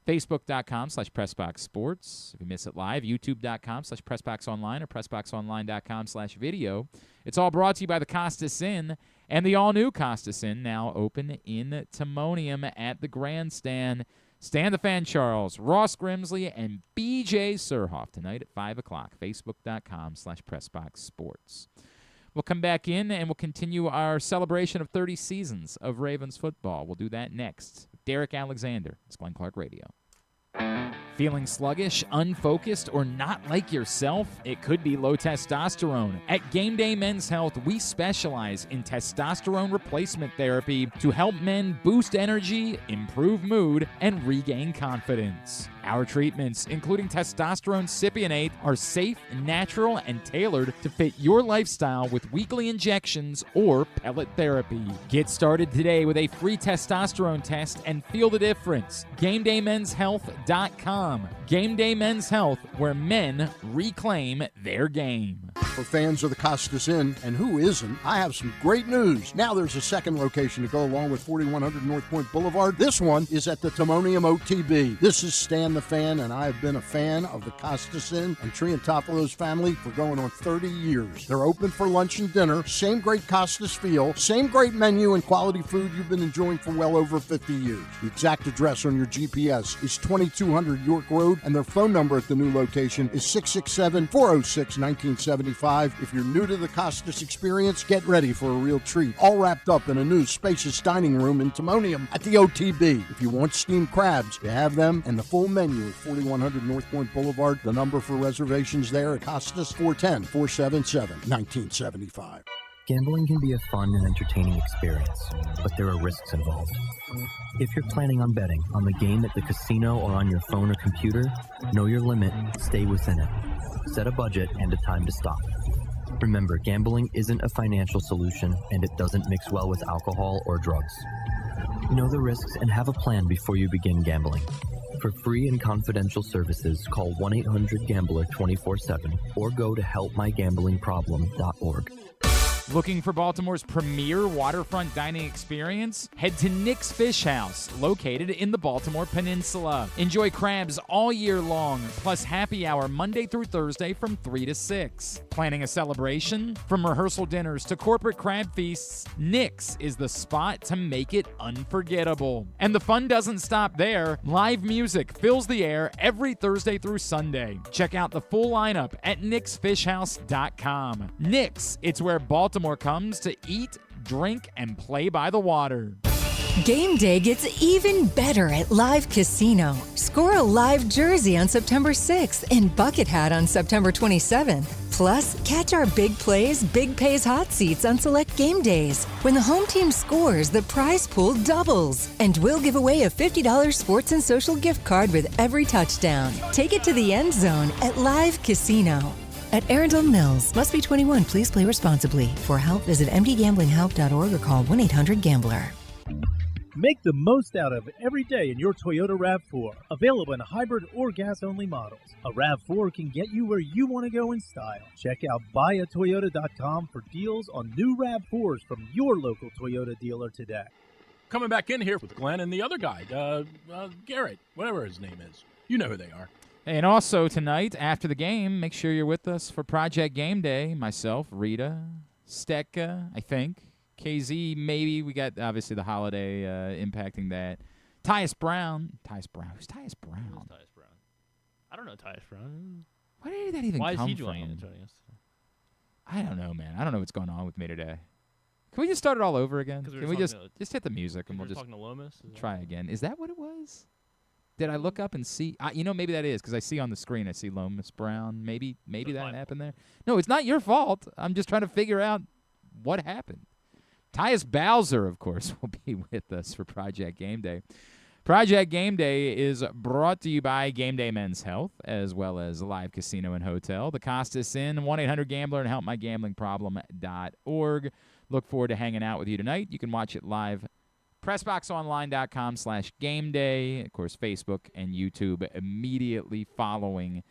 Facebook.com/PressBoxSports. If you miss it live, YouTube.com/PressBoxOnline or PressBoxOnline.com/video. It's all brought to you by the Costas Inn and the all-new Costas Inn, now open in Timonium at the Grandstand. Stan the Fan Charles, Ross Grimsley, and BJ Surhoff tonight at 5 o'clock. Facebook.com/PressBoxSports. We'll come back in and we'll continue our celebration of 30 seasons of Ravens football. We'll do that next. Derrick Alexander. It's Glenn Clark Radio. Feeling sluggish, unfocused, or not like yourself? It could be low testosterone. At Gameday Men's Health, we specialize in testosterone replacement therapy to help men boost energy, improve mood, and regain confidence. Our treatments, including testosterone cypionate, are safe, natural, and tailored to fit your lifestyle with weekly injections or pellet therapy. Get started today with a free testosterone test and feel the difference. GameDayMen'sHealth.com. Gameday Men's Health, where men reclaim their game. For fans of the Costas Inn, and who isn't, I have some great news. Now there's a second location to go along with 4100 North Point Boulevard. This one is at the Timonium OTB. This is Stan the Fan, and I have been a fan of the Costas Inn and Triantafalo's family for going on 30 years. They're open for lunch and dinner, same great Costas feel, same great menu and quality food you've been enjoying for well over 50 years. The exact address on your GPS is 2200 York Road, and their phone number at the new location is 667-406-1975. If you're new to the Costas experience, get ready for a real treat. All wrapped up in a new spacious dining room in Timonium at the OTB. If you want steamed crabs, you have them, and the full menu at 4100 North Point Boulevard. The number for reservations there at Costas, 410-477-1975. Gambling can be a fun and entertaining experience, but there are risks involved. If you're planning on betting on the game at the casino or on your phone or computer, know your limit, stay within it. Set a budget and a time to stop. Remember, gambling isn't a financial solution, and it doesn't mix well with alcohol or drugs. Know the risks and have a plan before you begin gambling. For free and confidential services, call 1-800-GAMBLER 24/7 or go to helpmygamblingproblem.org. Looking for Baltimore's premier waterfront dining experience? Head to Nick's Fish House, located in the Baltimore Peninsula. Enjoy crabs all year long, plus happy hour Monday through Thursday from 3 to 6. Planning a celebration? From rehearsal dinners to corporate crab feasts, Nick's is the spot to make it unforgettable. And the fun doesn't stop there. Live music fills the air every Thursday through Sunday. Check out the full lineup at nicksfishhouse.com. Nick's, it's where Baltimore comes to eat, drink, and play by the water. Game day gets even better at Live Casino. Score a live jersey on September 6th and bucket hat on September 27th. Plus, catch our big plays, big pays hot seats on select game days. When the home team scores, the prize pool doubles. And we'll give away a $50 sports and social gift card with every touchdown. Take it to the end zone at Live Casino. At Arundel Mills, must be 21. Please play responsibly. For help, visit mdgamblinghelp.org or call 1-800-GAMBLER. Make the most out of every day in your Toyota RAV4. Available in hybrid or gas-only models. A RAV4 can get you where you want to go in style. Check out buyatoyota.com for deals on new RAV4s from your local Toyota dealer today. Coming back in here with Glenn and the other guy, Garrett, whatever his name is. You know who they are. And also tonight, after the game, make sure you're with us for Project Game Day. Myself, Rita, Stecca, I think. KZ, maybe. We got, obviously, the holiday impacting that. Tyus Brown. Tyus Brown. Who's Tyus Brown? Who's Tyus Brown? I don't know Tyus Brown. Where did that even Why come is he from? joining us? I don't know, man. I don't know what's going on with me today. Can we just start it all over again? Can we just hit the music and we'll just talking to Lomas? try again? Is that what it was? Did I look up and see? Maybe that is because I see on the screen. I see Lomas Brown. Maybe that happened there. No, it's not your fault. I'm just trying to figure out what happened. Tyus Bowser, of course, will be with us for Project Game Day. Project Game Day is brought to you by Gameday Men's Health, as well as Live Casino and Hotel, the Costas Inn, 1-800-GAMBLER, and helpmygamblingproblem.org. Look forward to hanging out with you tonight. You can watch it live. PressBoxOnline.com/GameDay. Of course, Facebook and YouTube immediately following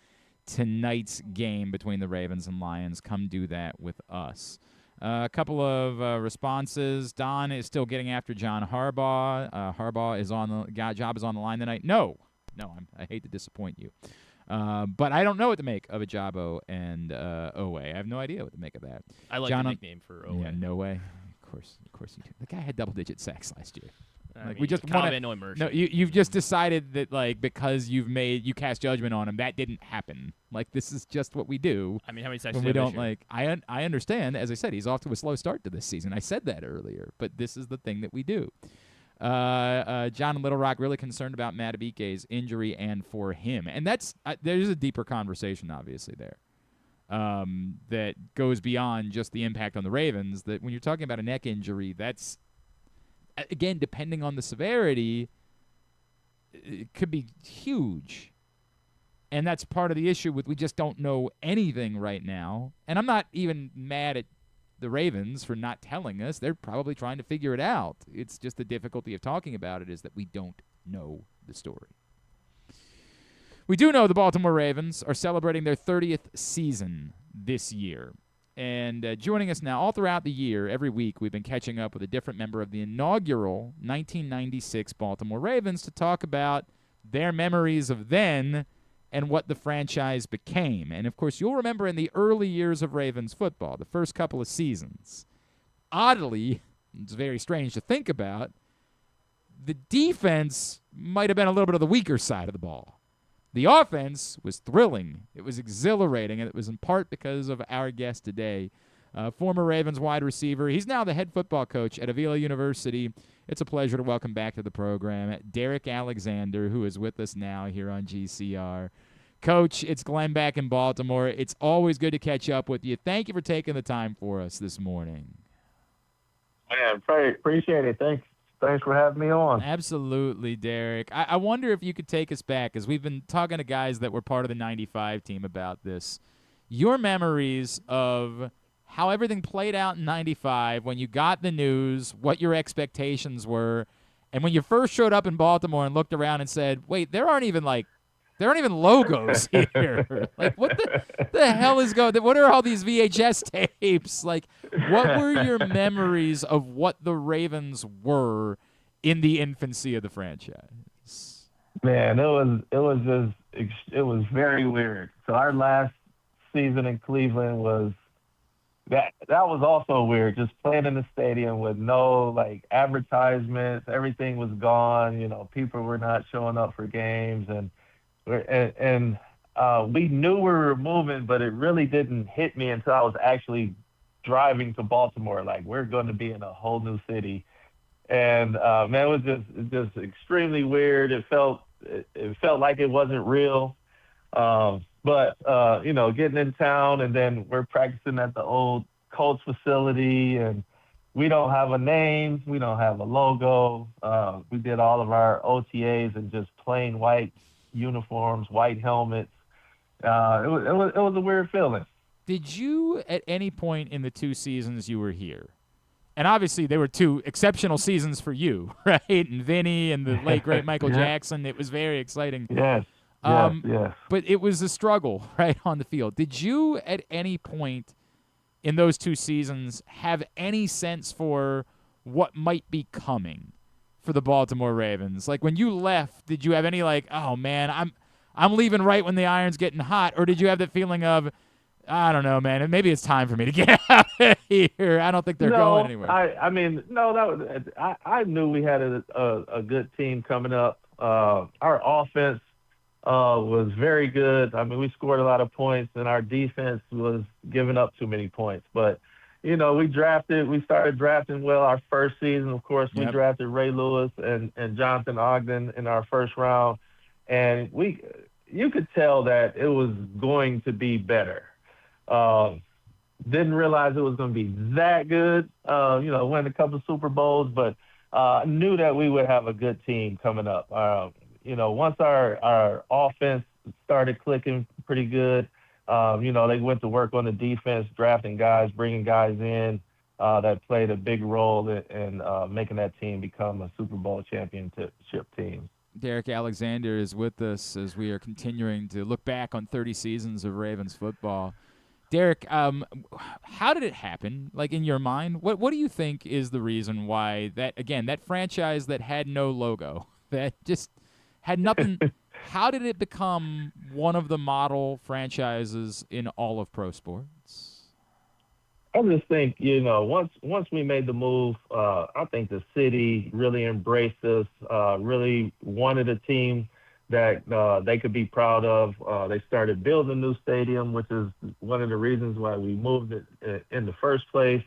tonight's game between the Ravens and Lions. Come do that with us. A couple of responses. Don is still getting after John Harbaugh. Harbaugh is job is on the line tonight. No, I hate to disappoint you. But I don't know what to make of Ajabo and Owe. I have no idea what to make of that. I like the nickname for Owe. Yeah, no way. Of course you do. The guy had double-digit sacks last year. We just want to No, you've just decided that because you cast judgment on him, that didn't happen. This is just what we do. I mean, how many sacks when did we he have don't this year? I understand. As I said, he's off to a slow start to this season. I said that earlier, but this is the thing that we do. John in Little Rock really concerned about Madubuike's injury and for him. And that's there's a deeper conversation, obviously, there that goes beyond just the impact on the Ravens. That when you're talking about a neck injury, that's, again, depending on the severity, it could be huge. And that's part of the issue with we just don't know anything right now. And I'm not even mad at the Ravens for not telling us. They're probably trying to figure it out. It's just the difficulty of talking about it is that we don't know the story. We do know the Baltimore Ravens are celebrating their 30th season this year. And joining us now, all throughout the year, every week, we've been catching up with a different member of the inaugural 1996 Baltimore Ravens to talk about their memories of then and what the franchise became. And, of course, you'll remember in the early years of Ravens football, the first couple of seasons, oddly, it's very strange to think about, the defense might have been a little bit of the weaker side of the ball. The offense was thrilling. It was exhilarating, and it was in part because of our guest today, former Ravens wide receiver. He's now the head football coach at Avila University. It's a pleasure to welcome back to the program Derrick Alexander, who is with us now here on GCR. Coach, it's Glenn back in Baltimore. It's always good to catch up with you. Thank you for taking the time for us this morning. Man, appreciate it. Thanks for having me on. Absolutely, Derrick. I wonder if you could take us back, as we've been talking to guys that were part of the 95 team about this. Your memories of how everything played out in 95, when you got the news, what your expectations were, and when you first showed up in Baltimore and looked around and said, wait, there aren't even logos here. Like, what the hell is going on? What are all these VHS tapes? Like, what were your memories of what the Ravens were in the infancy of the franchise? Man, it was very weird. So our last season in Cleveland was that was also weird. Just playing in the stadium with no like advertisements, everything was gone. You know, people were not showing up for games, and we knew we were moving, but it really didn't hit me until I was actually driving to Baltimore. Like, we're going to be in a whole new city, and man, it was just extremely weird. It felt like it wasn't real. But you know, getting in town, and then we're practicing at the old Colts facility, and we don't have a name, we don't have a logo. We did all of our OTAs in just plain white uniforms, white helmets. It was a weird feeling. Did you, at any point in the 2 seasons you were here, and obviously they were 2 exceptional seasons for you, right? And Vinny and the late great Michael Jackson, it was very exciting. Yes. Yes. But it was a struggle, right, on the field. Did you, at any point in those 2 seasons, have any sense for what might be coming for the Baltimore Ravens? Like, when you left, did you have any, like, oh, man, I'm leaving right when the iron's getting hot? Or did you have that feeling of, I don't know, man, maybe it's time for me to get out of here. I don't think they're going anywhere. I mean, no, I knew we had a good team coming up. Our offense was very good. I mean, we scored a lot of points, and our defense was giving up too many points. But, you know, we started drafting well our first season. Of course, we drafted Ray Lewis and Jonathan Ogden in our first round. And you could tell that it was going to be better. Didn't realize it was going to be that good. You know, won a couple of Super Bowls, but knew that we would have a good team coming up. You know, once our offense started clicking pretty good, you know, they went to work on the defense, drafting guys, bringing guys in that played a big role in making that team become a Super Bowl championship team. Derrick Alexander is with us as we are continuing to look back on 30 seasons of Ravens football. Derrick, how did it happen? Like, in your mind, what do you think is the reason why that franchise that had no logo, that just had nothing, how did it become one of the model franchises in all of pro sports? I just think, you know, once we made the move, I think the city really embraced us, really wanted a team that they could be proud of. They started building a new stadium, which is one of the reasons why we moved it in the first place.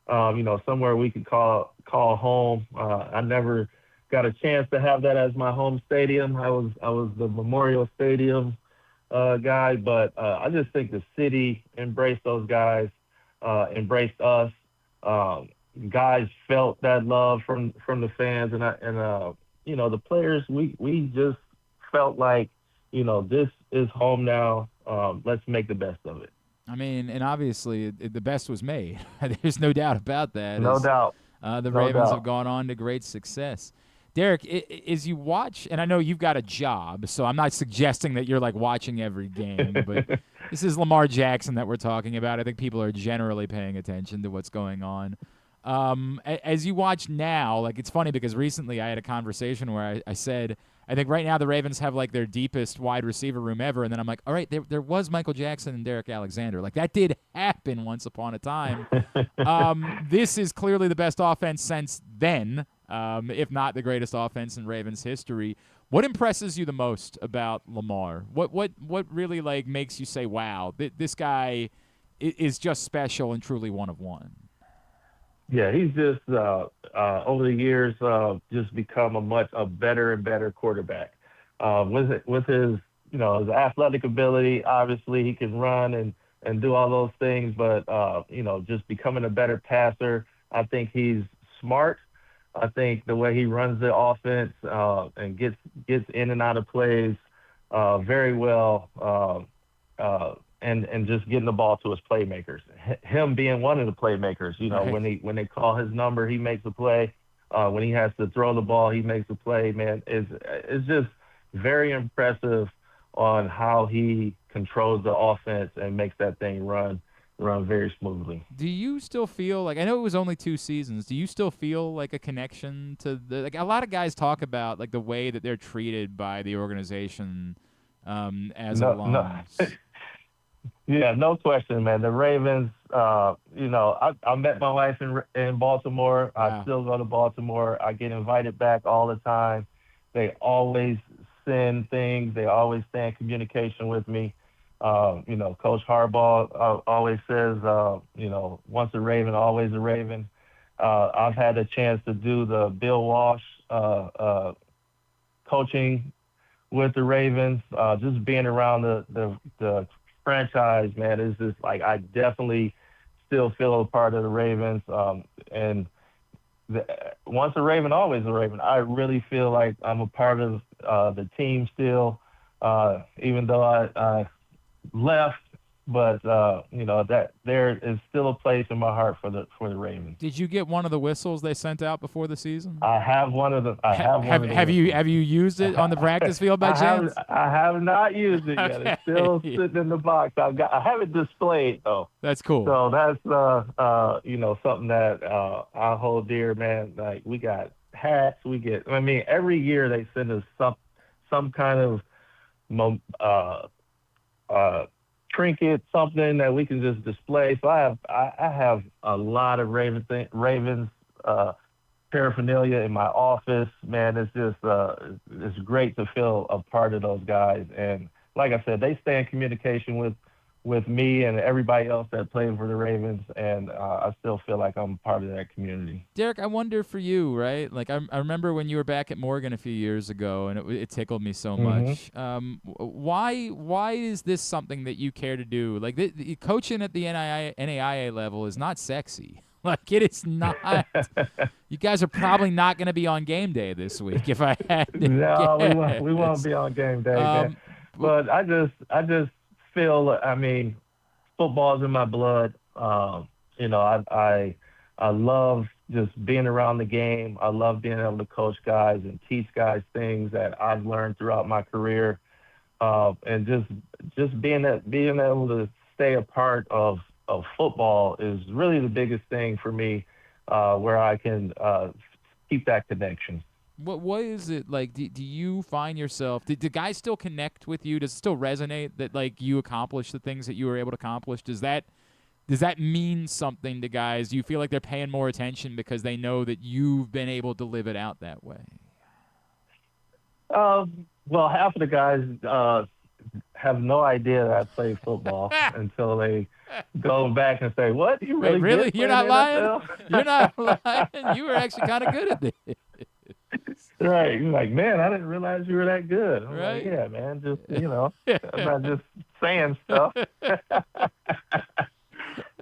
You know, somewhere we could call home. I never got a chance to have that as my home stadium. I was the Memorial Stadium guy, but I just think the city embraced those guys, embraced us. Guys felt that love from the fans, and the players. We just felt like, this is home now. Let's make the best of it. I mean, and obviously the best was made. There's no doubt about that. No doubt. The Ravens have gone on to great success. Derek, as you watch, and I know you've got a job, so I'm not suggesting that you're like watching every game, but this is Lamar Jackson that we're talking about. I think people are generally paying attention to what's going on. As you watch now, like, it's funny because recently I had a conversation where I said, I think right now the Ravens have like their deepest wide receiver room ever, and then I'm like, all right, there was Michael Jackson and Derrick Alexander. Like, that did happen once upon a time. This is clearly the best offense since then, if not the greatest offense in Ravens history. What impresses you the most about Lamar? What really like makes you say, wow, this guy is just special and truly one of one? Yeah, he's just over the years just become a better and better quarterback. With his his athletic ability, obviously he can run and do all those things, but just becoming a better passer. I think he's smart. I think the way he runs the offense and gets in and out of plays very well. And just getting the ball to his playmakers. Him being one of the playmakers, right. when they call his number, he makes a play. When he has to throw the ball, he makes a play. Man, it's just very impressive on how he controls the offense and makes that thing run very smoothly. Do you still feel like, I know it was only 2 seasons, do you still feel like a connection to like a lot of guys talk about like the way that they're treated by the organization as alums? No. Yeah, no question, man. The Ravens, I met my wife in Baltimore. Wow. I still go to Baltimore. I get invited back all the time. They always send things. They always stay in communication with me. Coach Harbaugh always says, once a Raven, always a Raven. I've had a chance to do the Bill Walsh coaching with the Ravens. Just being around the franchise, man, is just like, I definitely still feel a part of the Ravens. Once a Raven, always a Raven. I really feel like I'm a part of the team still, even though I left. But that there is still a place in my heart for the Ravens. Did you get one of the whistles they sent out before the season? I have one of them. Have you used it on the practice field by chance? I have not used it yet. Okay. It's still sitting in the box. I have it displayed though. That's cool. So that's something that I hold dear, man. Like, we got hats. Every year they send us some kind of trinket, something that we can just display. So I have a lot of Ravens paraphernalia in my office. Man, it's just it's great to feel a part of those guys. And like I said, they stay in communication with me and everybody else that played for the Ravens, and I still feel like I'm part of that community. Derek, I wonder for you, right? Like, I remember when you were back at Morgan a few years ago, and it tickled me so much. Why is this something that you care to do? Like, the coaching at the NAIA level is not sexy. Like, it is not. You guys are probably not going to be on game day this week, if I had to guess. We won't be on game day, man. But I just feel, football's in my blood. I love just being around the game. I love being able to coach guys and teach guys things that I've learned throughout my career. And just being able to stay a part of football is really the biggest thing for me, where I can keep that connection. What is it like? Do you find yourself? Do guys still connect with you? Does it still resonate that like you accomplished the things that you were able to accomplish? Does that mean something to guys? Do you feel like they're paying more attention because they know that you've been able to live it out that way? Well, half of the guys have no idea that I play football until they go back and say, "What? You really? Really? You're not lying? NFL?" You're not lying. You were actually kind of good at this. Right. You're like, man, I didn't realize you were that good. I'm Right. like, yeah, man, just, I'm not just saying stuff.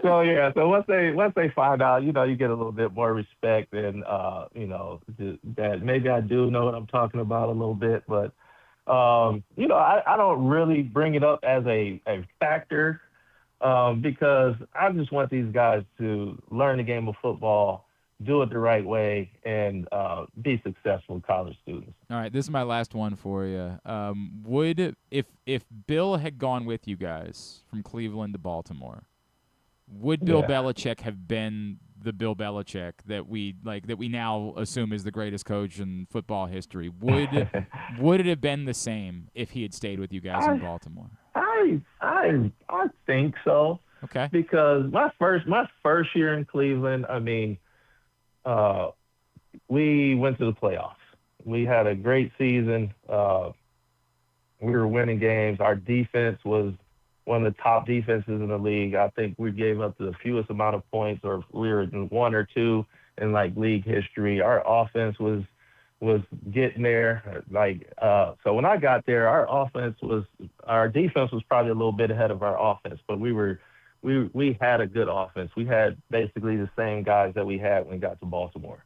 So yeah, so once they find out, you get a little bit more respect, and that maybe I do know what I'm talking about a little bit, but I don't really bring it up as a factor, because I just want these guys to learn the game of football, do it the right way, and be successful college students. All right, this is my last one for you. If Bill had gone with you guys from Cleveland to Baltimore, would Bill Belichick have been the Bill Belichick that we now assume is the greatest coach in football history? Would it have been the same if he had stayed with you guys in Baltimore? I think so. Okay. Because my first year in Cleveland, I mean, we went to the playoffs. We had a great season. We were winning games. Our defense was one of the top defenses in the league. I think we gave up the fewest amount of points, or we were in one or two in league history. Our offense was getting there. So when I got there, our defense was probably a little bit ahead of our offense, but we had a good offense. We had basically the same guys that we had when we got to Baltimore.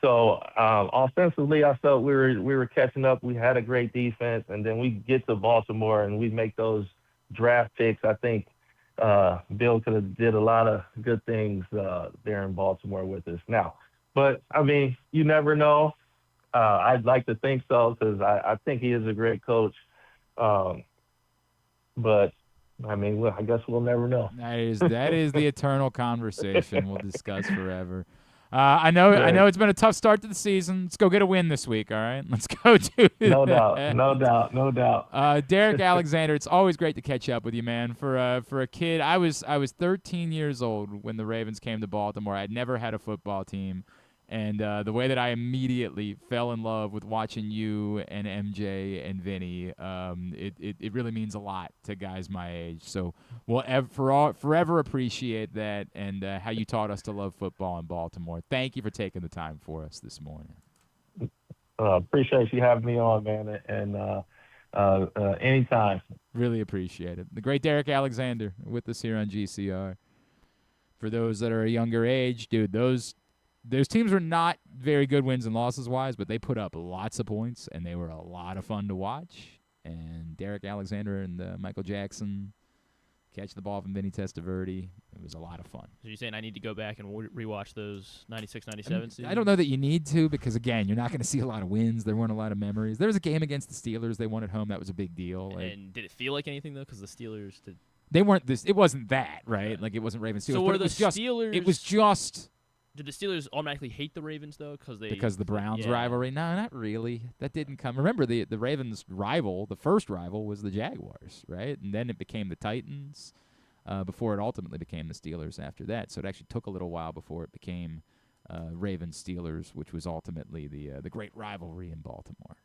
So offensively, I felt we were catching up. We had a great defense, and then we get to Baltimore and we make those draft picks. I think Bill could have did a lot of good things there in Baltimore with us now. But, I mean, you never know. I'd like to think so, because I think he is a great coach. But, I mean, I guess we'll never know. That is the eternal conversation we'll discuss forever. I know it's been a tough start to the season. Let's go get a win this week, all right? Let's go do No that. doubt. Derrick Alexander, it's always great to catch up with you, man. For a kid, I was 13 years old when the Ravens came to Baltimore. I'd never had a football team. And the way that I immediately fell in love with watching you and MJ and Vinny, it really means a lot to guys my age. So we'll forever appreciate that, and how you taught us to love football in Baltimore. Thank you for taking the time for us this morning. Appreciate you having me on, man, and anytime. Really appreciate it. The great Derrick Alexander with us here on GCR. For those that are a younger age, dude, those teams were not very good wins and losses wise, but they put up lots of points, and they were a lot of fun to watch. And Derrick Alexander and Michael Jackson catch the ball from Vinny Testaverde. It was a lot of fun. So you're saying I need to go back and rewatch those 96, 97 seasons? I don't know that you need to, because, again, you're not going to see a lot of wins. There weren't a lot of memories. There was a game against the Steelers. They won at home. That was a big deal. And did it feel like anything, though? Because the Steelers did. They weren't this. It wasn't that, right? Like, it wasn't Ravens Steelers. So were the Steelers? It was just. Did the Steelers automatically hate the Ravens, though? Because the Browns rivalry? No, not really. That didn't come. Remember, the Ravens' rival, the first rival, was the Jaguars, right? And then it became the Titans before it ultimately became the Steelers after that. So it actually took a little while before it became Ravens-Steelers, which was ultimately the great rivalry in Baltimore.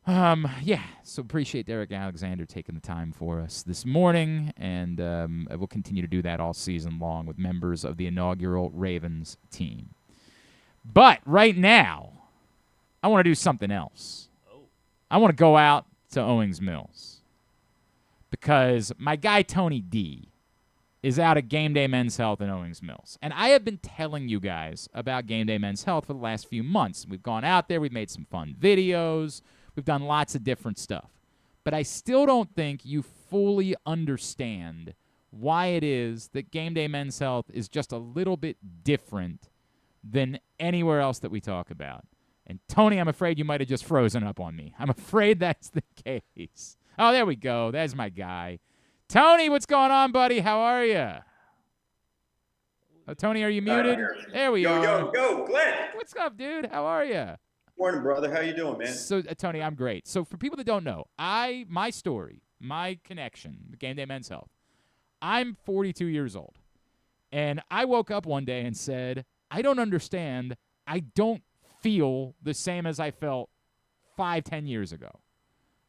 So appreciate Derrick Alexander taking the time for us this morning, and we'll continue to do that all season long with members of the inaugural Ravens team. But right now, I want to do something else. I want to go out to Owings Mills, because my guy Tony D is out at Gameday Men's Health in Owings Mills. And I have been telling you guys about Gameday Men's Health for the last few months. We've gone out there, we've made some fun videos, we've done lots of different stuff. But I still don't think you fully understand why it is that Gameday Men's Health is just a little bit different than anywhere else that we talk about. And Tony, I'm afraid you might have just frozen up on me. I'm afraid that's the case. Oh, there we go. There's my guy. Tony, what's going on, buddy? How are you? Oh, Tony, are you muted? There we are. Yo, Glenn. What's up, dude? How are you? Morning, brother. How you doing, man? So, Tony, I'm great. So, for people that don't know, my story, my connection, the Gameday Men's Health, I'm 42 years old. And I woke up one day and said, I don't understand. I don't feel the same as I felt 5-10 years ago.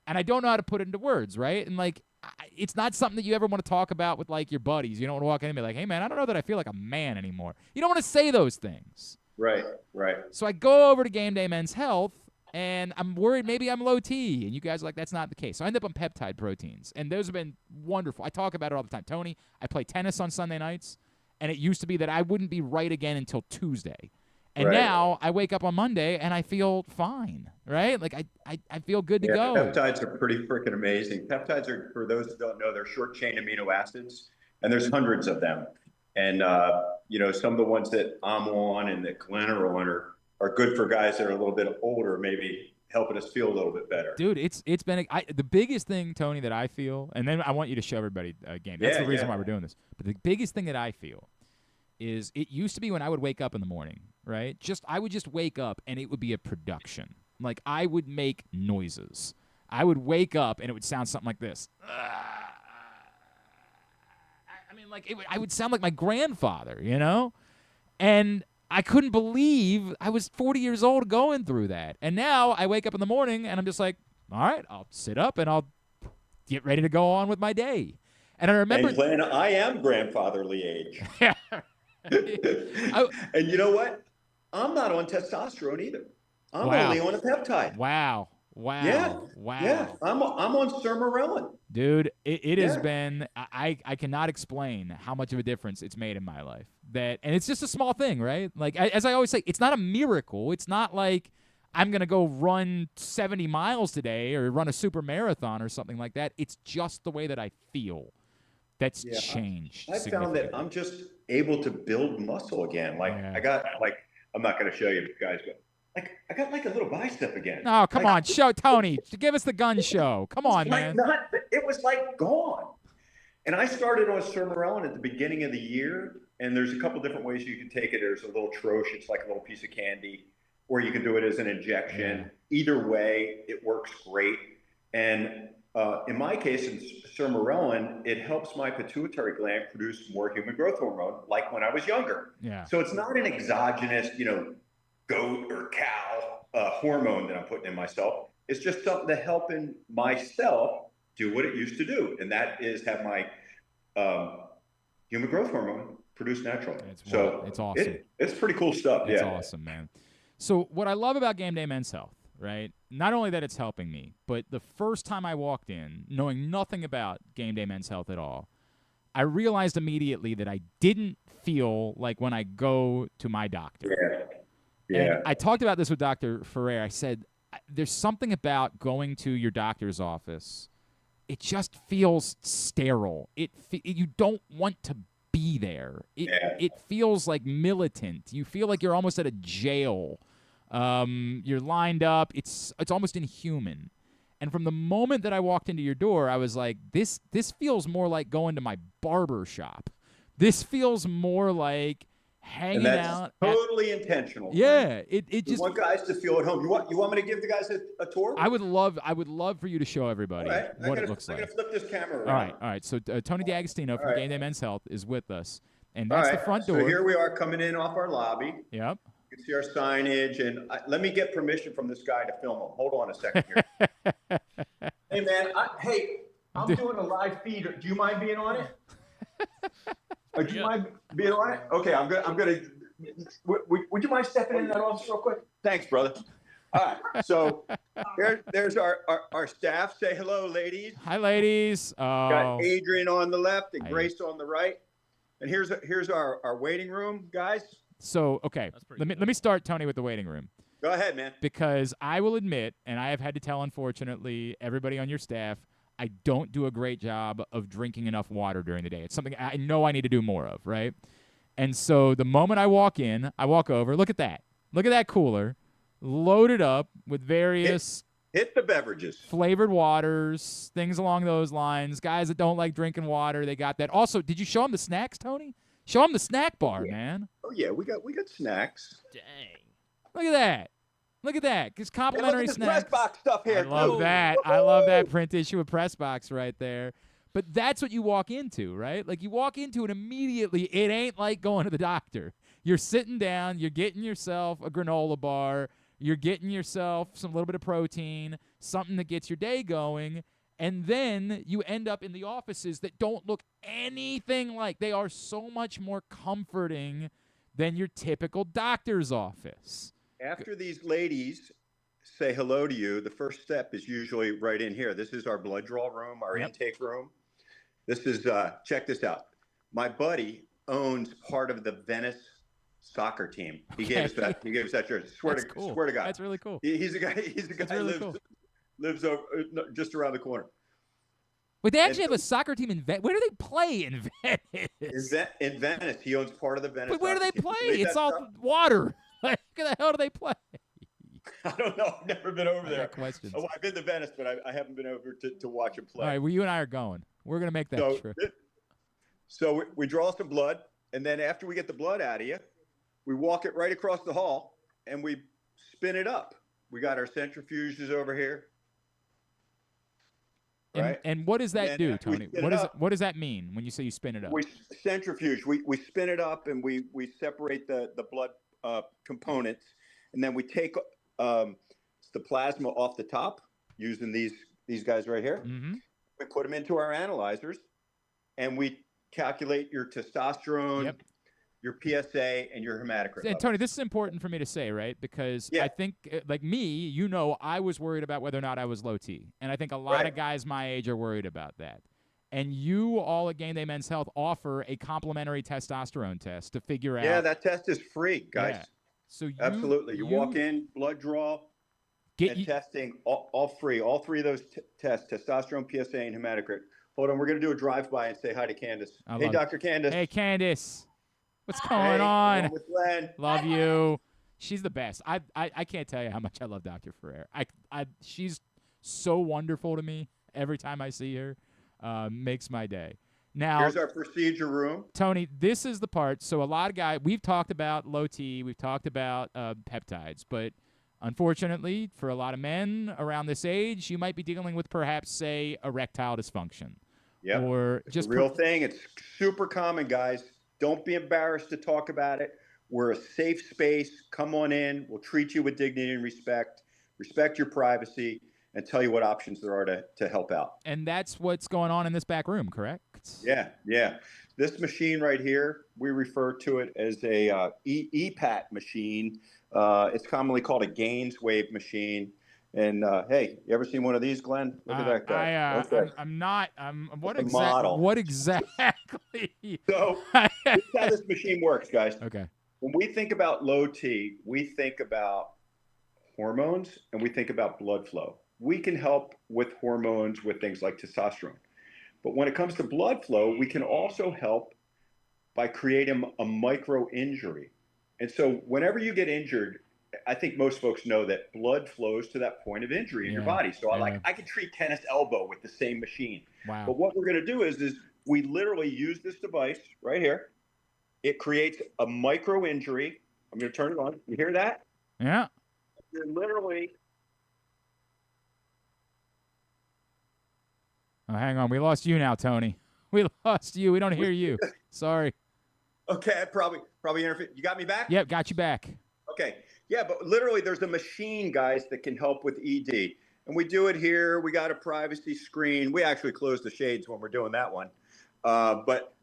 And I don't know how to put it into words, right? And, like, it's not something that you ever want to talk about with, like, your buddies. You don't want to walk in and be like, hey, man, I don't know that I feel like a man anymore. You don't want to say those things. Right. So I go over to Game Day Men's Health, and I'm worried maybe I'm low T, and you guys are like, that's not the case. So I end up on peptide proteins, and those have been wonderful. I talk about it all the time. Tony, I play tennis on Sunday nights, and it used to be that I wouldn't be right again until Tuesday. And now I wake up on Monday, and I feel fine, right? Like I feel good to go. Peptides are pretty freaking amazing. Peptides are, for those who don't know, they're short-chain amino acids, and there's hundreds of them. And, some of the ones that I'm on and that Glenn are on are good for guys that are a little bit older, maybe helping us feel a little bit better. Dude, it's been the biggest thing, Tony, that I feel, and then I want you to show everybody Game. That's the reason why we're doing this. But the biggest thing that I feel is it used to be when I would wake up in the morning, right? I would just wake up and it would be a production. Like I would make noises. I would wake up and it would sound something like this. I would sound like my grandfather, And I couldn't believe I was 40 years old going through that. And now I wake up in the morning and I'm just like, all right, I'll sit up and I'll get ready to go on with my day. And I remember. And Glenn, I am grandfatherly age. And you know what? I'm not on testosterone either. I'm only on a peptide. Wow. Yeah. I'm on Sermorelin. Dude, it has been. I cannot explain how much of a difference it's made in my life. And it's just a small thing, right? Like as I always say, it's not a miracle. It's not like I'm gonna go run 70 miles today or run a super marathon or something like that. It's just the way that I feel. That's changed. I found that I'm just able to build muscle again. I got I'm not gonna show you guys, but. I got a little bicep again. Oh, come on. Show Tony. Give us the gun show. Come on, man. It was gone. And I started on Sermorelin at the beginning of the year, and there's a couple different ways you can take it. There's a little troche. It's like a little piece of candy, or you can do it as an injection. Either way, it works great. And in my case, in Sermorelin, it helps my pituitary gland produce more human growth hormone, like when I was younger. Yeah. So it's not an exogenous, goat or cow hormone that I'm putting in myself. It's just something to helping myself do what it used to do, and that is have my human growth hormone produced naturally. It's awesome. It's pretty cool stuff. It's awesome, man. So what I love about Game Day Men's Health, right? Not only that it's helping me, but the first time I walked in, knowing nothing about Game Day Men's Health at all, I realized immediately that I didn't feel like when I go to my doctor. Yeah. And I talked about this with Dr. Ferrer. I said, there's something about going to your doctor's office. It just feels sterile. You don't want to be there. It feels like militant. You feel like you're almost at a jail. You're lined up. It's almost inhuman. And from the moment that I walked into your door, I was like, this feels more like going to my barber shop. This feels more like hanging out. Totally intentional. Yeah, it just. You want guys to feel at home. You want me to give the guys a tour? I would love for you to show everybody what it looks like. I'm gonna flip this camera around. All right. So Tony D'Agostino from Game Day Men's Health is with us, and that's the front door. So here we are coming in off our lobby. Yep. You can see our signage, and let me get permission from this guy to film him. Hold on a second here. Hey man, I'm doing a live feed. Do you mind being on it? Do you mind being on it? Okay, I'm gonna. Would you mind stepping in that office real quick? Thanks, brother. All right, so there's our staff. Say hello, ladies. Hi, ladies. Got Adrian on the left and Grace on the right, and here's our waiting room, guys. So okay, let me start, Tony, with the waiting room. Go ahead, man. Because I will admit, and I have had to tell, unfortunately, everybody on your staff, I don't do a great job of drinking enough water during the day. It's something I know I need to do more of, right? And so the moment I walk in, I walk over. Look at that. Look at that cooler, loaded up with various hit the beverages, flavored waters, things along those lines. Guys that don't like drinking water, they got that. Also, did you show them the snacks, Tony? Show them the snack bar, man. Oh yeah, we got snacks. Dang. Look at that. Look at that. It's complimentary snacks. Press box stuff here. I love that. I love that print issue of press box right there. But that's what you walk into, right? Like you walk into it immediately. It ain't like going to the doctor. You're sitting down. You're getting yourself a granola bar. You're getting yourself some little bit of protein, something that gets your day going. And then you end up in the offices that don't look anything like. They are so much more comforting than your typical doctor's office. After these ladies say hello to you, the first step is usually right in here. This is our blood draw room, our intake room. This is, check this out. My buddy owns part of the Venice soccer team. He gave us that. He gave us that jersey. Swear to God. That's really cool. He's a guy. really lives over just around the corner. But they actually have a soccer team in Venice. Where do they play in Venice? In Venice, he owns part of the Venice. But where do they soccer play? team. It's all water. Like, where the hell do they play? I don't know. I've never been over there. Questions. Oh, I've been to Venice, but I haven't been over to watch him play. All right, well, you and I are going. We're going to make that trip. So we draw some blood, and then after we get the blood out of you, we walk it right across the hall, and we spin it up. We got our centrifuges over here. Right? And what does that do, Tony? What does that mean when you say you spin it up? We centrifuge. We spin it up, and we separate the blood components, and then we take the plasma off the top using these guys right here. Mm-hmm. We put them into our analyzers, and we calculate your testosterone, your PSA, and your hematocrit. And Tony, this is important for me to say, right? Because I think, like me, I was worried about whether or not I was low T. And I think a lot of guys my age are worried about that. And you all at Gameday Men's Health offer a complimentary testosterone test to figure out. Yeah, that test is free, guys. Yeah. So absolutely. You walk in, blood draw, testing, all free. All three of those tests, testosterone, PSA, and hematocrit. Hold on, we're going to do a drive-by and say hi to Candace. Hey, Dr. Candace. Hey, Candace. What's going on? With Glenn. Love you. She's the best. I can't tell you how much I love Dr. Ferrer. She's so wonderful to me every time I see her. Makes my day. Now, here's our procedure room. Tony, this is the part. So a lot of guys, we've talked about low T, we've talked about peptides, but unfortunately for a lot of men around this age, you might be dealing with perhaps, say, erectile dysfunction. Yeah, or it's just a real thing. It's super common, guys. Don't be embarrassed to talk about it. We're a safe space. Come on in. We'll treat you with dignity and respect. Respect your privacy, and tell you what options there are to help out. And that's what's going on in this back room, correct? Yeah. This machine right here, we refer to it as a EPAT machine. It's commonly called a Gaines wave machine. And hey, you ever seen one of these, Glenn? Look at that guy. I'm not. What model. What exactly? So this is how this machine works, guys. Okay. When we think about low T, we think about hormones and we think about blood flow. We can help with hormones with things like testosterone. But when it comes to blood flow, we can also help by creating a micro injury. And so whenever you get injured, I think most folks know that blood flows to that point of injury in your body. So I can treat tennis elbow with the same machine. Wow. But what we're going to do is we literally use this device right here. It creates a micro injury. I'm going to turn it on. You hear that? Yeah. You're literally. Oh, hang on. We lost you now, Tony. We lost you. We don't hear you. Sorry. Okay, I probably interfered. You got me back? Yep, got you back. Okay. Yeah, but literally there's a machine, guys, that can help with ED. And we do it here. We got a privacy screen. We actually close the shades when we're doing that one. But,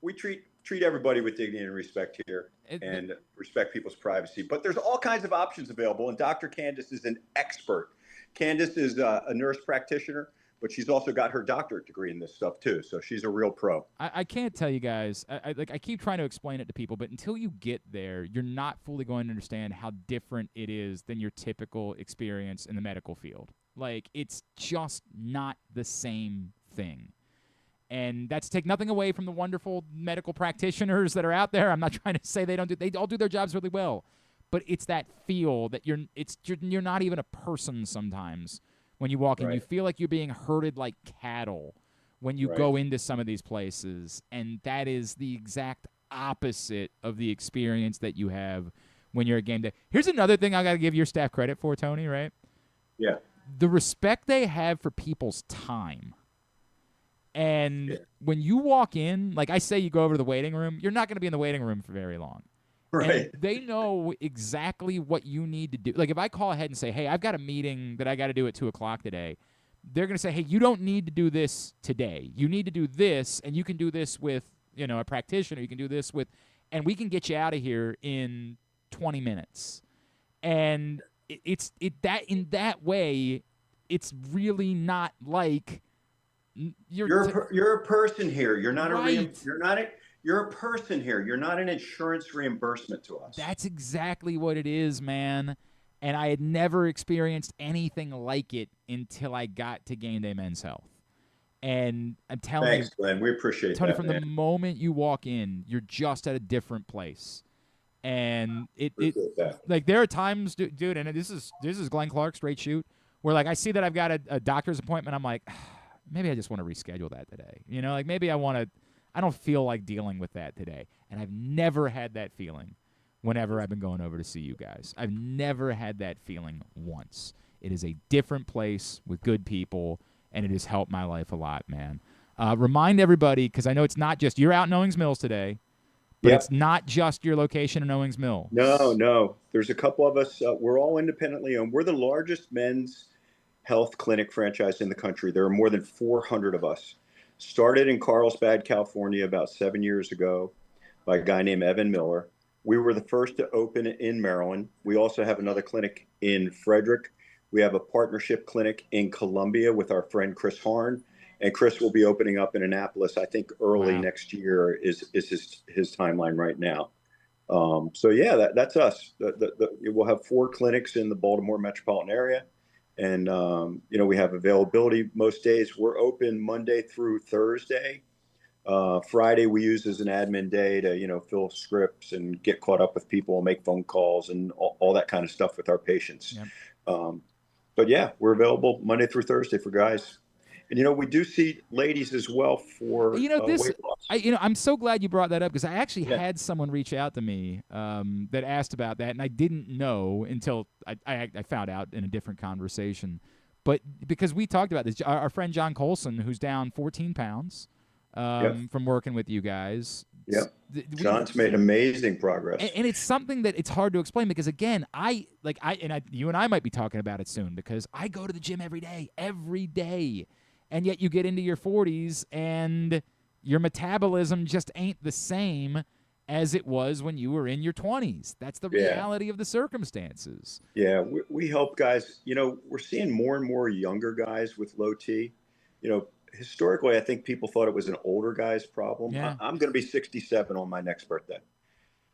we treat everybody with dignity and respect here and respect people's privacy. But there's all kinds of options available. And Dr. Candace is an expert. Candace is a nurse practitioner, but she's also got her doctorate degree in this stuff too. So she's a real pro. I can't tell you guys. I keep trying to explain it to people, but until you get there, you're not fully going to understand how different it is than your typical experience in the medical field. Like, it's just not the same thing. And that's to take nothing away from the wonderful medical practitioners that are out there. I'm not trying to say they all do their jobs really well, but it's that feel that you're not even a person sometimes. When you walk in, you feel like you're being herded like cattle when you go into some of these places. And that is the exact opposite of the experience that you have when you're at game day. Here's another thing I got to give your staff credit for, Tony, right? Yeah. The respect they have for people's time. And when you walk in, like I say, you go over to the waiting room, you're not going to be in the waiting room for very long. Right. And they know exactly what you need to do. Like, if I call ahead and say, hey, I've got a meeting that I got to do at 2 o'clock today, they're going to say, hey, you don't need to do this today. You need to do this, and you can do this with, a practitioner. You can do this with, and we can get you out of here in 20 minutes. And in that way, it's really not like you're a person here. You're not right. You're a person here. You're not an insurance reimbursement to us. That's exactly what it is, man. And I had never experienced anything like it until I got to Gameday Men's Health. And I'm telling Thanks, Glenn. We appreciate Tony, that, from man. the moment you walk in, you're just at a different place. And like there are times, dude, and this is Glenn Clark, straight shoot, where like I see that I've got a doctor's appointment. I'm like, maybe I just want to reschedule that today. You know, like maybe I don't feel like dealing with that today. And I've never had that feeling whenever I've been going over to see you guys. I've never had that feeling once. It is a different place with good people, and it has helped my life a lot, man. Remind everybody, because I know it's not just, you're out in Owings Mills today, but it's not just your location in Owings Mills. No. There's a couple of us. We're all independently owned. We're the largest men's health clinic franchise in the country. There are more than 400 of us. Started in Carlsbad, California about 7 years ago by a guy named Evan Miller. We were the first to open in Maryland. We also have another clinic in Frederick. We have a partnership clinic in Columbia with our friend Chris Harn. And Chris will be opening up in Annapolis, I think early next year is his timeline right now. So yeah, that's us. We'll have 4 clinics in the Baltimore metropolitan area. And, we have availability most days. We're open Monday through Thursday. Friday we use as an admin day to, fill scripts and get caught up with people and make phone calls and all that kind of stuff with our patients. Yep. But yeah, we're available Monday through Thursday for guys. And, we do see ladies as well for weight loss. I'm so glad you brought that up because I actually had someone reach out to me that asked about that, and I didn't know until I found out in a different conversation. But because we talked about this, our friend John Colson, who's down 14 pounds from working with you guys. Yep. John's made amazing progress. And it's something that it's hard to explain because, again, you and I might be talking about it soon because I go to the gym every day. And yet you get into your 40s and your metabolism just ain't the same as it was when you were in your 20s. That's the reality of the circumstances. Yeah, we help guys. We're seeing more and more younger guys with low T. Historically, I think people thought it was an older guy's problem. Yeah. I'm going to be 67 on my next birthday.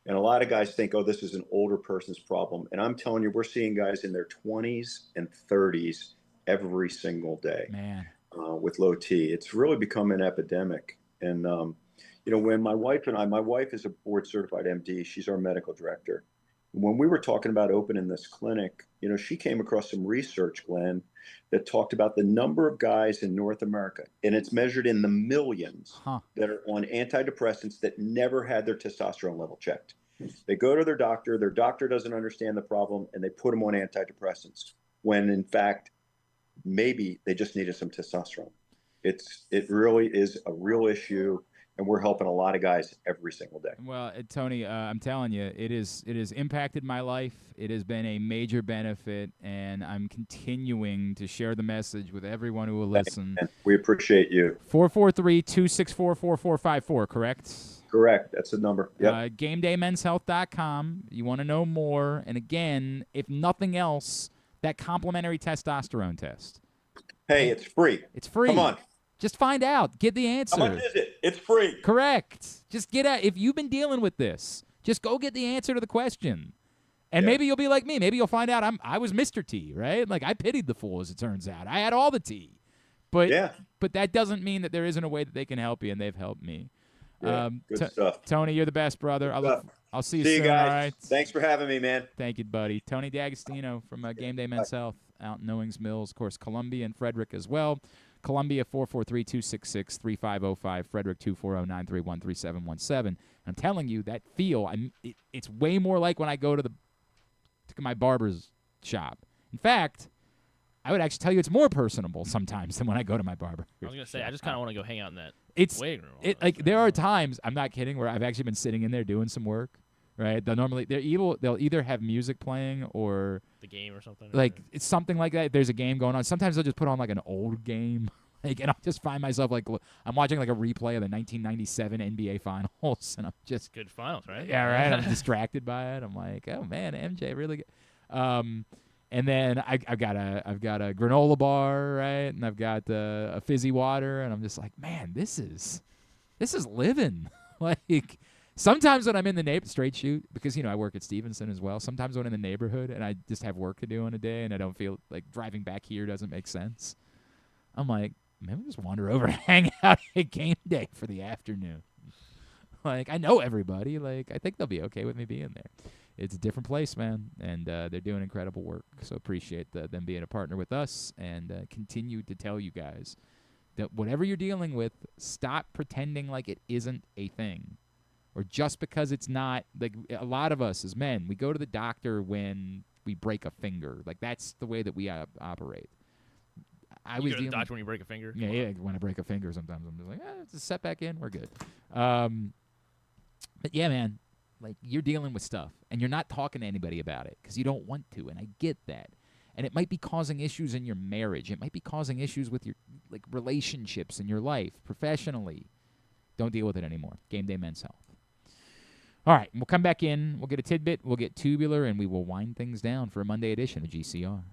And a lot of guys think, this is an older person's problem. And I'm telling you, we're seeing guys in their 20s and 30s every single day. Man. With low T. It's really become an epidemic. And, when my wife is a board certified MD, she's our medical director. When we were talking about opening this clinic, she came across some research, Glenn, that talked about the number of guys in North America, and it's measured in the millions that are on antidepressants that never had their testosterone level checked. They go to their doctor doesn't understand the problem, and they put them on antidepressants, when in fact, maybe they just needed some testosterone. It really is a real issue, and we're helping a lot of guys every single day. Well, Tony, I'm telling you, it has impacted my life. It has been a major benefit, and I'm continuing to share the message with everyone who will listen. We appreciate you. 443-264-4454, correct? Correct. That's the number. Yep. GameDayMen'sHealth.com. You want to know more. And again, if nothing else, that complimentary testosterone test. Hey, it's free. It's free. Come on. Just find out. Get the answer. How much is it? It's free. Correct. Just get out. If you've been dealing with this, just go get the answer to the question. And maybe you'll be like me. Maybe you'll find out I was Mr. T, right? Like I pitied the fool, as it turns out. I had all the tea. But that doesn't mean that there isn't a way that they can help you, and they've helped me. Yeah, good stuff. Tony, you're the best, brother. I'll see you soon, guys. all right? Thanks for having me, man. Thank you, buddy. Tony D'Agostino from Gameday Men's Health out in Owings Mills. Of course, Columbia and Frederick as well. Columbia, 443-266-3505. Frederick, 240-931-3717. I'm telling you, that it's way more like when I go to my barber's shop. In fact, I would actually tell you it's more personable sometimes than when I go to my barber. I was going to say, I just kind of want to go hang out in that waiting room. There are times, I'm not kidding, where I've actually been sitting in there doing some work, right? They'll either have music playing or the game or something. Like it's something like that. There's a game going on. Sometimes they'll just put on like an old game. Like, and I'll just find myself like I'm watching like a replay of the 1997 NBA Finals, and I'm just Good finals, right? Yeah, right. I'm distracted by it. I'm like, oh man, MJ really good. And then I've got a granola bar, right, and I've got a fizzy water, and I'm just like, man, this is living. Like sometimes when I'm in the straight shoot, because I work at Stevenson as well. Sometimes when I'm in the neighborhood and I just have work to do in a day, and I don't feel like driving back here doesn't make sense. I'm like, maybe we'll just wander over and hang out at game day for the afternoon. Like, I know everybody. Like, I think they'll be okay with me being there. It's a different place, man, and they're doing incredible work. So appreciate them being a partner with us, and continue to tell you guys that whatever you're dealing with, stop pretending like it isn't a thing. Or just because it's not. Like, a lot of us as men, we go to the doctor when we break a finger. Like, that's the way that we operate. You go to the doctor when you break a finger? Yeah, when I break a finger sometimes I'm just like, it's a setback in, we're good. But yeah, man, like you're dealing with stuff, and you're not talking to anybody about it because you don't want to, and I get that. And it might be causing issues in your marriage. It might be causing issues with your relationships in your life, professionally. Don't deal with it anymore. Game Day Men's Health. All right, we'll come back in. We'll get a tidbit. We'll get tubular, and we will wind things down for a Monday edition of GCR.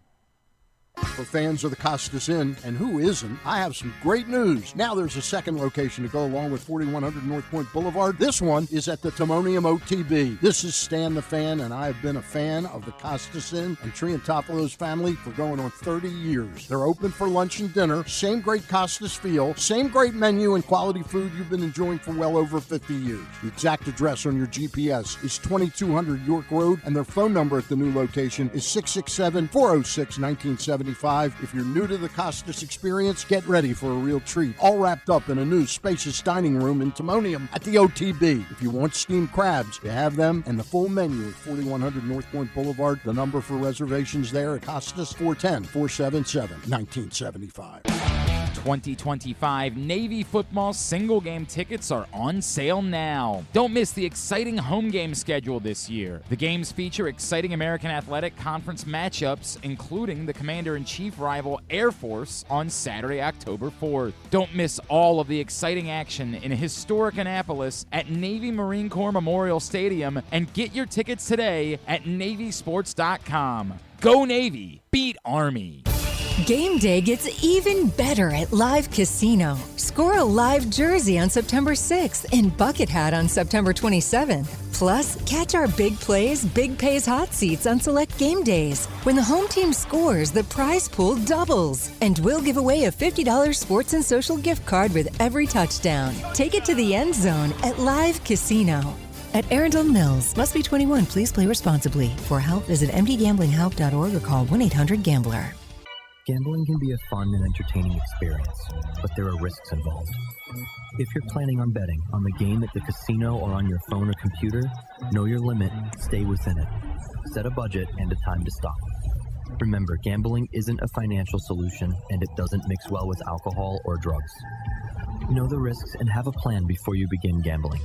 For fans of the Costas Inn, and who isn't, I have some great news. Now there's a second location to go along with 4100 North Point Boulevard. This one is at the Timonium OTB. This is Stan the Fan, and I have been a fan of the Costas Inn and Triantafalo's family for going on 30 years. They're open for lunch and dinner, same great Costas feel, same great menu and quality food you've been enjoying for well over 50 years. The exact address on your GPS is 2200 York Road, and their phone number at the new location is 667-406-1970. If you're new to the Costas experience, get ready for a real treat. All wrapped up in a new spacious dining room in Timonium at the OTB. If you want steamed crabs, you have them, and the full menu at 4100 North Point Boulevard. The number for reservations there at Costas, 410-477-1975. 2025 Navy football single game tickets are on sale now. Don't miss the exciting home game schedule this year. The games feature exciting American Athletic Conference matchups, including the Commander-in-Chief rival Air Force on Saturday, October 4th. Don't miss all of the exciting action in historic Annapolis at Navy Marine Corps Memorial Stadium, and get your tickets today at NavySports.com. Go Navy! Beat Army! Game day gets even better at Live Casino. Score a live jersey on September 6th and bucket hat on September 27th. Plus, catch our big plays, big pays hot seats on select game days. When the home team scores, the prize pool doubles. And we'll give away a $50 sports and social gift card with every touchdown. Take it to the end zone at Live Casino. At Arundel Mills, must be 21. Please play responsibly. For help, visit mdgamblinghelp.org or call 1-800-GAMBLER. Gambling can be a fun and entertaining experience, but there are risks involved. If you're planning on betting on the game at the casino or on your phone or computer, know your limit, stay within it. Set a budget and a time to stop. Remember, gambling isn't a financial solution, and it doesn't mix well with alcohol or drugs. Know the risks and have a plan before you begin gambling.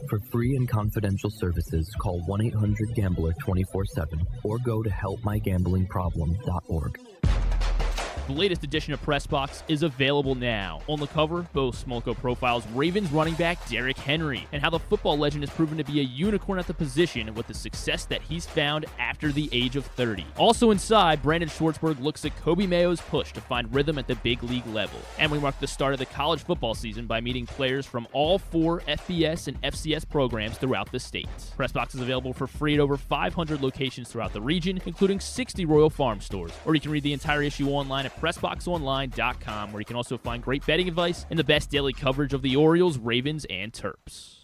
For free and confidential services, call 1-800-GAMBLER 24/7 or go to helpmygamblingproblem.org. The latest edition of Press Box is available now. On the cover, Bo Smolko profiles Ravens running back Derrick Henry and how the football legend has proven to be a unicorn at the position with the success that he's found after the age of 30. Also inside, Brandon Schwartzberg looks at Kobe Mayo's push to find rhythm at the big league level. And we mark the start of the college football season by meeting players from all 4 FBS and FCS programs throughout the state. Press Box is available for free at over 500 locations throughout the region, including 60 Royal Farm stores. Or you can read the entire issue online at PressBoxOnline.com, where you can also find great betting advice and the best daily coverage of the Orioles, Ravens, and Terps.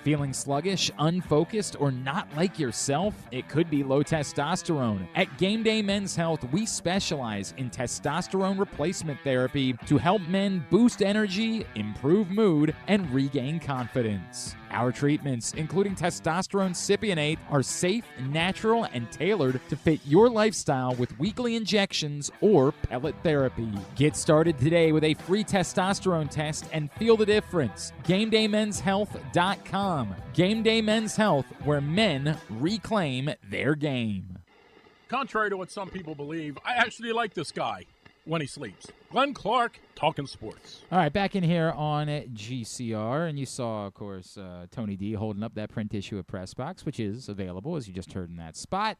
Feeling sluggish, unfocused, or not like yourself? It could be low testosterone. At Game Day Men's Health, we specialize in testosterone replacement therapy to help men boost energy, improve mood, and regain confidence. Our treatments, including testosterone cypionate, are safe, natural, and tailored to fit your lifestyle with weekly injections or pellet therapy. Get started today with a free testosterone test and feel the difference. GameDayMen'sHealth.com. Game Day Men's Health, where men reclaim their game. Contrary to what some people believe, I actually like this guy. when he sleeps. Glenn Clark, talking sports. All right, back in here on GCR, and you saw, of course, Tony D holding up that print issue of Press Box, which is available, as you just heard in that spot.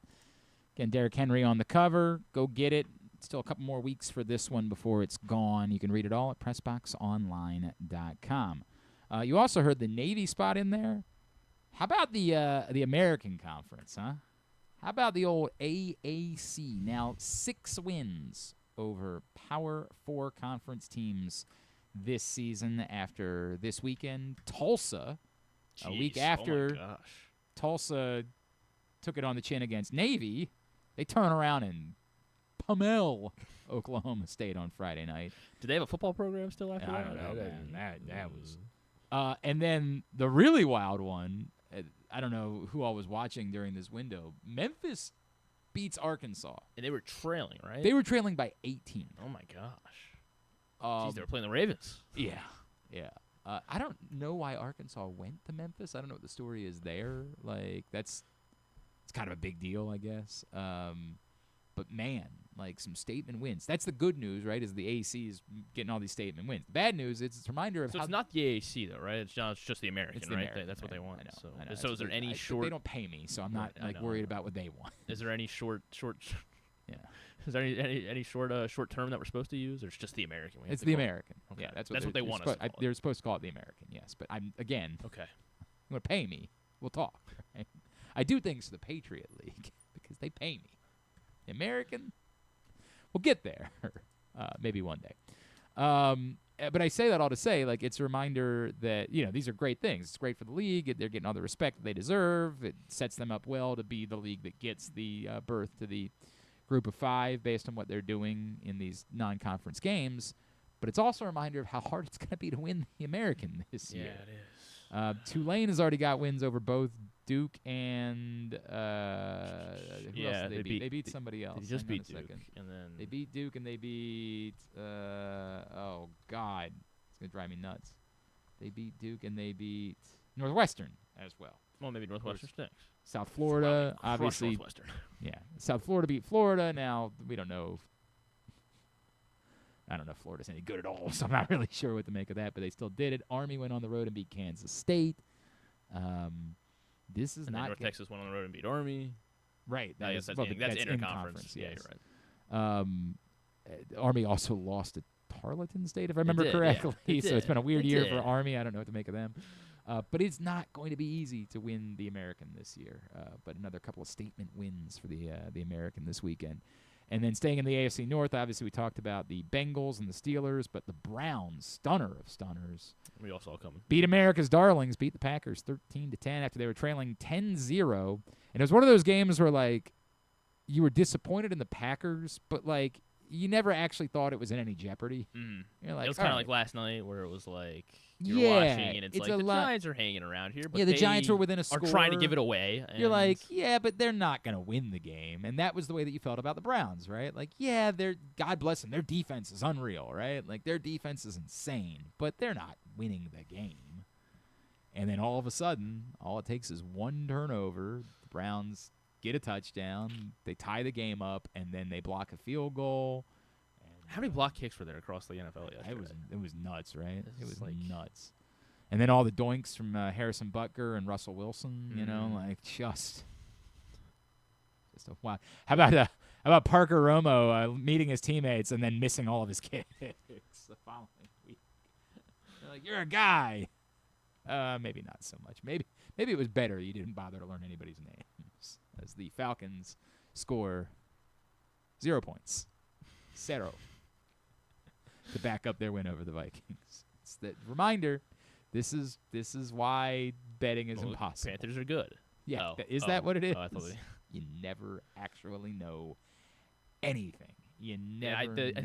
Again, Derrick Henry on the cover. Go get it. Still a couple more weeks for this one before it's gone. You can read it all at PressBoxOnline.com. You also heard the Navy spot in there. How about the American Conference, huh? How about the old AAC? Now 6 wins over Power 4 conference teams this season after this weekend. Tulsa, a week after Tulsa took it on the chin against Navy, they turn around and pummel Oklahoma State on Friday night. Do they have a football program still after that? I don't know, man. That was... and then the really wild one, I don't know who all was watching during this window, Memphis beats Arkansas. And they were trailing, right? They were trailing by 18. Oh, my gosh. Jeez, they were playing the Ravens. Yeah. I don't know why Arkansas went to Memphis. I don't know what the story is there. Like, it's kind of a big deal, I guess. But, man, like some statement wins. That's the good news, right, is the AC is getting all these statement wins. The bad news is it's a reminder of so how... it's not the AAC, though, right? It's just the American, it's the right? American, That's what right. they want. I know. So is there any short... They don't pay me, so I'm not worried about what they want. Is there any short... Yeah. Is there any short term that we're supposed to use, or it's just the American? It's the American. Okay. Yeah, that's what they want us to call it. They're supposed to call it the American, yes. But I'm, again... Okay. You want to pay me, we'll talk. Right? I do things to the Patriot League because they pay me. The American... We'll get there, maybe one day. But I say that all to say, like, it's a reminder that, these are great things. It's great for the league. They're getting all the respect that they deserve. It sets them up well to be the league that gets the berth to the group of 5 based on what they're doing in these non-conference games. But it's also a reminder of how hard it's going to be to win the American this year. Yeah, it is. Tulane has already got wins over both Duke and who else did they beat somebody else. They just beat Duke, and then they beat Duke and they beat oh God, it's gonna drive me nuts. They beat Duke and they beat Northwestern as well. Well, maybe Northwestern stinks. South Florida, obviously. Northwestern. Yeah, South Florida beat Florida. Now we don't know. I don't know if Florida's any good at all, so I'm not really sure what to make of that, but they still did it. Army went on the road and beat Kansas State. This is not... North Texas went on the road and beat Army. Right. That's interconference. Yeah, you're right. Army also lost to Tarleton State, if I remember correctly. Yeah. So it's been a weird year for Army. I don't know what to make of them. But it's not going to be easy to win the American this year. But another couple of statement wins for the American this weekend. And then staying in the AFC North, obviously we talked about the Bengals and the Steelers, but the Browns, stunner of stunners. We all saw it coming. Beat America's darlings, beat the Packers 13-10 after they were trailing 10-0. And it was one of those games where, like, you were disappointed in the Packers, but, like, you never actually thought it was in any jeopardy. Mm. You're like, it was kind of like last night where it was like you're watching and it's like the Giants are hanging around here, but the Giants were within a score. Are trying to give it away. You're like, yeah, but they're not going to win the game. And that was the way that you felt about the Browns, right? Like, yeah, God bless them, their defense is unreal, right? Like, their defense is insane, but they're not winning the game. And then all of a sudden, all it takes is one turnover. The Browns get a touchdown, they tie the game up, and then they block a field goal. How many block kicks were there across the NFL yesterday? It was nuts, right? It was like nuts. And then all the doinks from Harrison Butker and Russell Wilson, like just a wow. How about Parker Romo meeting his teammates and then missing all of his kicks the following week? They're like, you're a guy. Maybe not so much. Maybe it was better you didn't bother to learn anybody's names, as the Falcons score 0 points. 0. To back up their win over the Vikings. It's the reminder, this is why betting is impossible. Panthers are good. Yeah, is that what it is? I thought you never actually know anything. You never. I think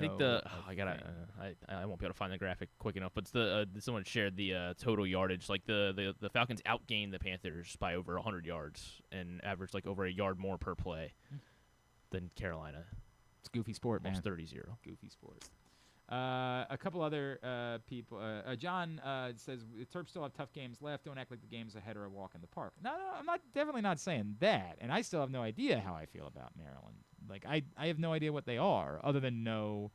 I won't be able to find the graphic quick enough, but someone shared the total yardage. Like the Falcons outgained the Panthers by over 100 yards and averaged like over a yard more per play than Carolina. It's goofy sport, man. 30-0. Goofy sport. A couple other people. John says the Terps still have tough games left. Don't act like the game's ahead or a walk in the park. No, I'm definitely not saying that. And I still have no idea how I feel about Maryland. Like I have no idea what they are, other than know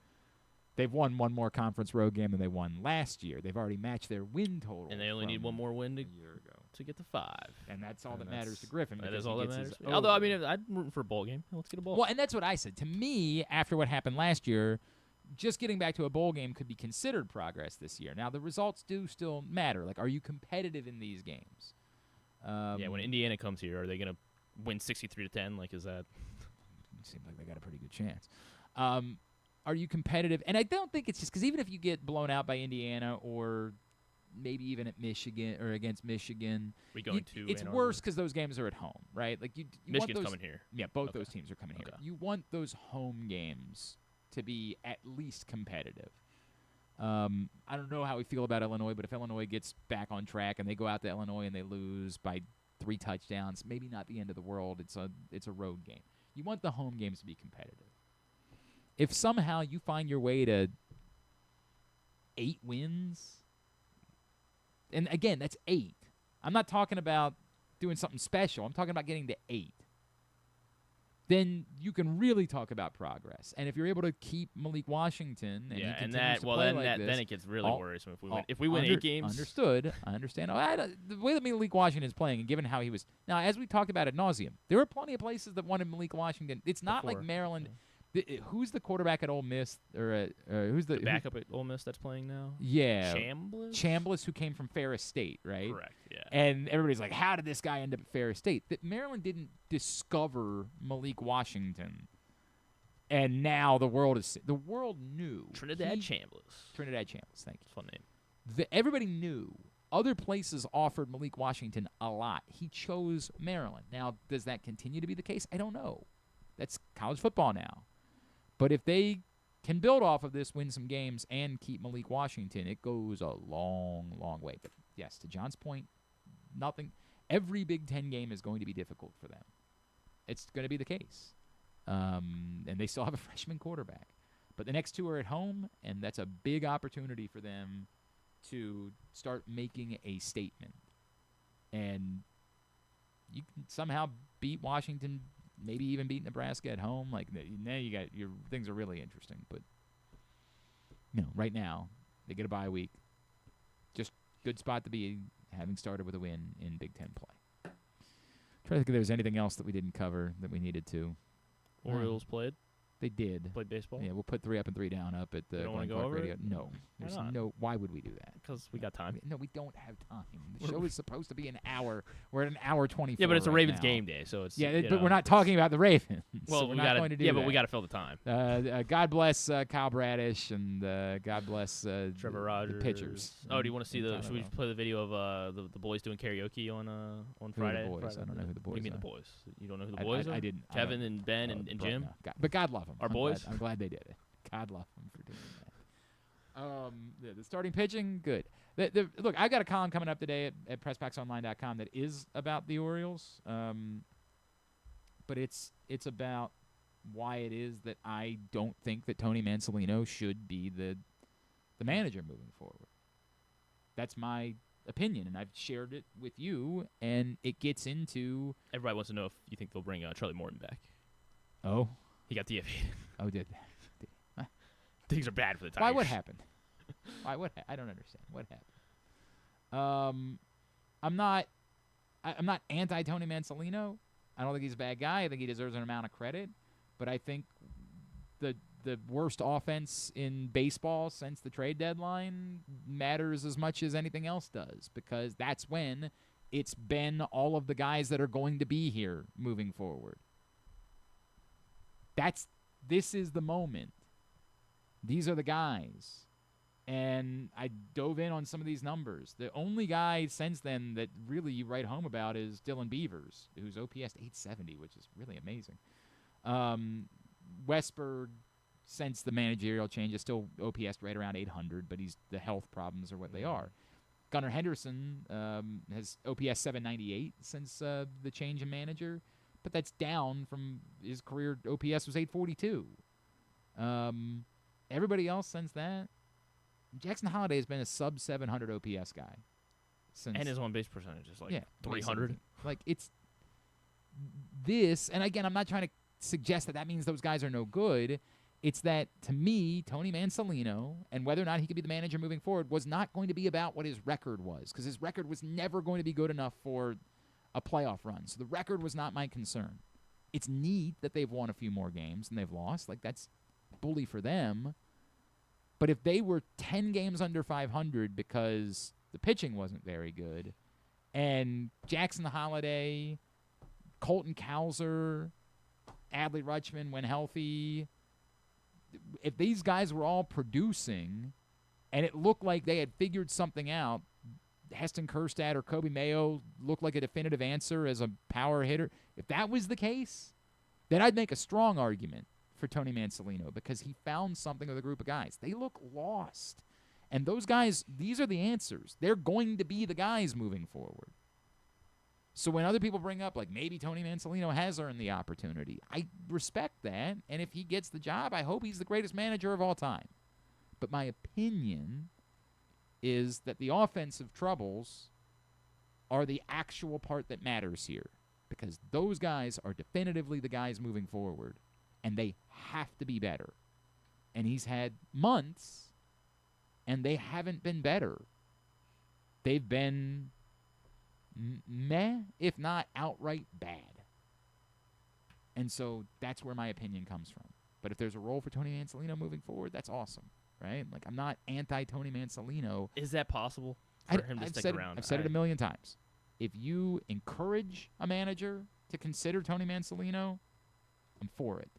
They've won one more conference road game than they won last year. They've already matched their win total. And they only need one more win to get to 5. And that's all that matters to Griffin. That because is he all that gets matters. his Although, I over. mean, I'm rooting for a bowl game. Let's get a bowl. Well, and that's what I said. To me, after what happened last year, just getting back to a bowl game could be considered progress this year. Now, the results do still matter. Like, are you competitive in these games? Yeah, when Indiana comes here, are they going to win 63-10? Like, is that? It seems like they got a pretty good chance. Are you competitive? And I don't think it's just because even if you get blown out by Indiana or maybe even at Michigan or against Michigan, it's worse because those games are at home, right? Like you Michigan's want those, coming here. Yeah, both those teams are coming here. You want those home games to be at least competitive. I don't know how we feel about Illinois, but if Illinois gets back on track and they go out to Illinois and they lose by 3 touchdowns, maybe not the end of the world. It's a road game. You want the home games to be competitive. If somehow you find your way to 8 wins, and again, that's 8. I'm not talking about doing something special. I'm talking about getting to 8. Then you can really talk about progress. And if you're able to keep Malik Washington, and he continues to play like this, then it gets really worrisome if we win 8 games. Understood. I understand. The way that Malik Washington is playing, and given how he was now, as we talked about ad nauseum, there are plenty of places that wanted Malik Washington. It's not like Maryland. Who's the quarterback at Ole Miss, or who's the backup at Ole Miss that's playing now? Yeah, Chambliss, who came from Ferris State, right? Correct. Yeah. And everybody's like, "How did this guy end up at Ferris State?" That Maryland didn't discover Malik Washington, and now the world knew Trinidad Chambliss. Thank you. Fun name. Everybody knew. Other places offered Malik Washington a lot. He chose Maryland. Now, does that continue to be the case? I don't know. That's college football now. But if they can build off of this, win some games, and keep Malik Washington, it goes a long, long way. But, yes, to John's point, every Big Ten game is going to be difficult for them. It's going to be the case. And they still have a freshman quarterback. But the next 2 are at home, and that's a big opportunity for them to start making a statement. And you can somehow beat Washington, maybe even beat Nebraska at home. Like, now you got your things are really interesting. But right now they get a bye week. Just good spot to be, having started with a win in Big Ten play. Trying to think if there was anything else that we didn't cover that we needed to. Orioles played. They did. Played baseball? Yeah, we'll put 3 up and 3 down up at the Glenn Clark Clark Radio. it? No. Why not? Why would we do that? Because we got time. No, we don't have time. The show is supposed to be an hour. We're at an hour 24. Yeah, but it's a right Ravens now. game day, so it's but we're not talking about the Ravens. Well, so we're not going to do that. but we got to fill the time. God bless Kyle Bradish, and God bless Trevor Rogers. the pitchers. Oh, do you want to see should we play the video of the boys doing karaoke on Friday? Who are the boys? I don't know who the boys What do you mean are. the boys? You don't know who the boys are? I didn't. Kevin and Ben and Jim. But God love them. Our boys. I'm glad they did it. God love them for doing that. The starting pitching, good. Look, I got a column coming up today at PressBoxOnline.com that is about the Orioles, but it's about why it is that I don't think that Tony Mansolino should be the manager moving forward. That's my opinion, and I've shared it with you, and it gets into... Everybody wants to know if you think they'll bring Charlie Morton back. Oh? He got DFA'd. Oh, did Things are bad for the Tigers. Why? What happened? I don't understand. What happened? I'm not anti Tony Mansolino. I don't think he's a bad guy. I think he deserves an amount of credit. But I think the worst offense in baseball since the trade deadline matters as much as anything else does, because that's when it's been all of the guys that are going to be here moving forward. This is the moment. These are the guys. And I dove in on some of these numbers. The only guy since then that really you write home about is Dylan Beavers, who's OPS 870, which is really amazing. Westberg, since the managerial change, is still OPS right around 800, but the health problems are what they are. Gunnar Henderson has OPS 798 since the change in manager, but that's down from his career OPS was 842. Everybody else since that, Jackson Holliday has been a sub 700 OPS guy. And his on-base percentage is 300. Like, it's this, and again, I'm not trying to suggest that means those guys are no good. It's that, to me, Tony Mansalino, and whether or not he could be the manager moving forward, was not going to be about what his record was, because his record was never going to be good enough for a playoff run. So the record was not my concern. It's neat that they've won a few more games than they've lost. Like, that's bully for them. But if they were 10 games under 500 because the pitching wasn't very good, and Jackson Holiday, Colton Cowser, Adley Rutschman when healthy, if these guys were all producing and it looked like they had figured something out, Heston Kjerstad or Kobe Mayo looked like a definitive answer as a power hitter. If that was the case, then I'd make a strong argument for Tony Mansalino because he found something with a group of guys. They look lost. And those guys, these are the answers. They're going to be the guys moving forward. So when other people bring up, like, maybe Tony Mansalino has earned the opportunity, I respect that. And if he gets the job, I hope he's the greatest manager of all time. But my opinion is that the offensive troubles are the actual part that matters here, because those guys are definitively the guys moving forward, and they have to be better. And he's had months, and they haven't been better. They've been meh, if not outright bad. And so that's where my opinion comes from. But if there's a role for Tony Mansalino moving forward, that's awesome, right? Like, I'm not anti-Tony Mansalino. Is that possible for him to stick around? I've said it a million times. If you encourage a manager to consider Tony Mansalino, I'm for it.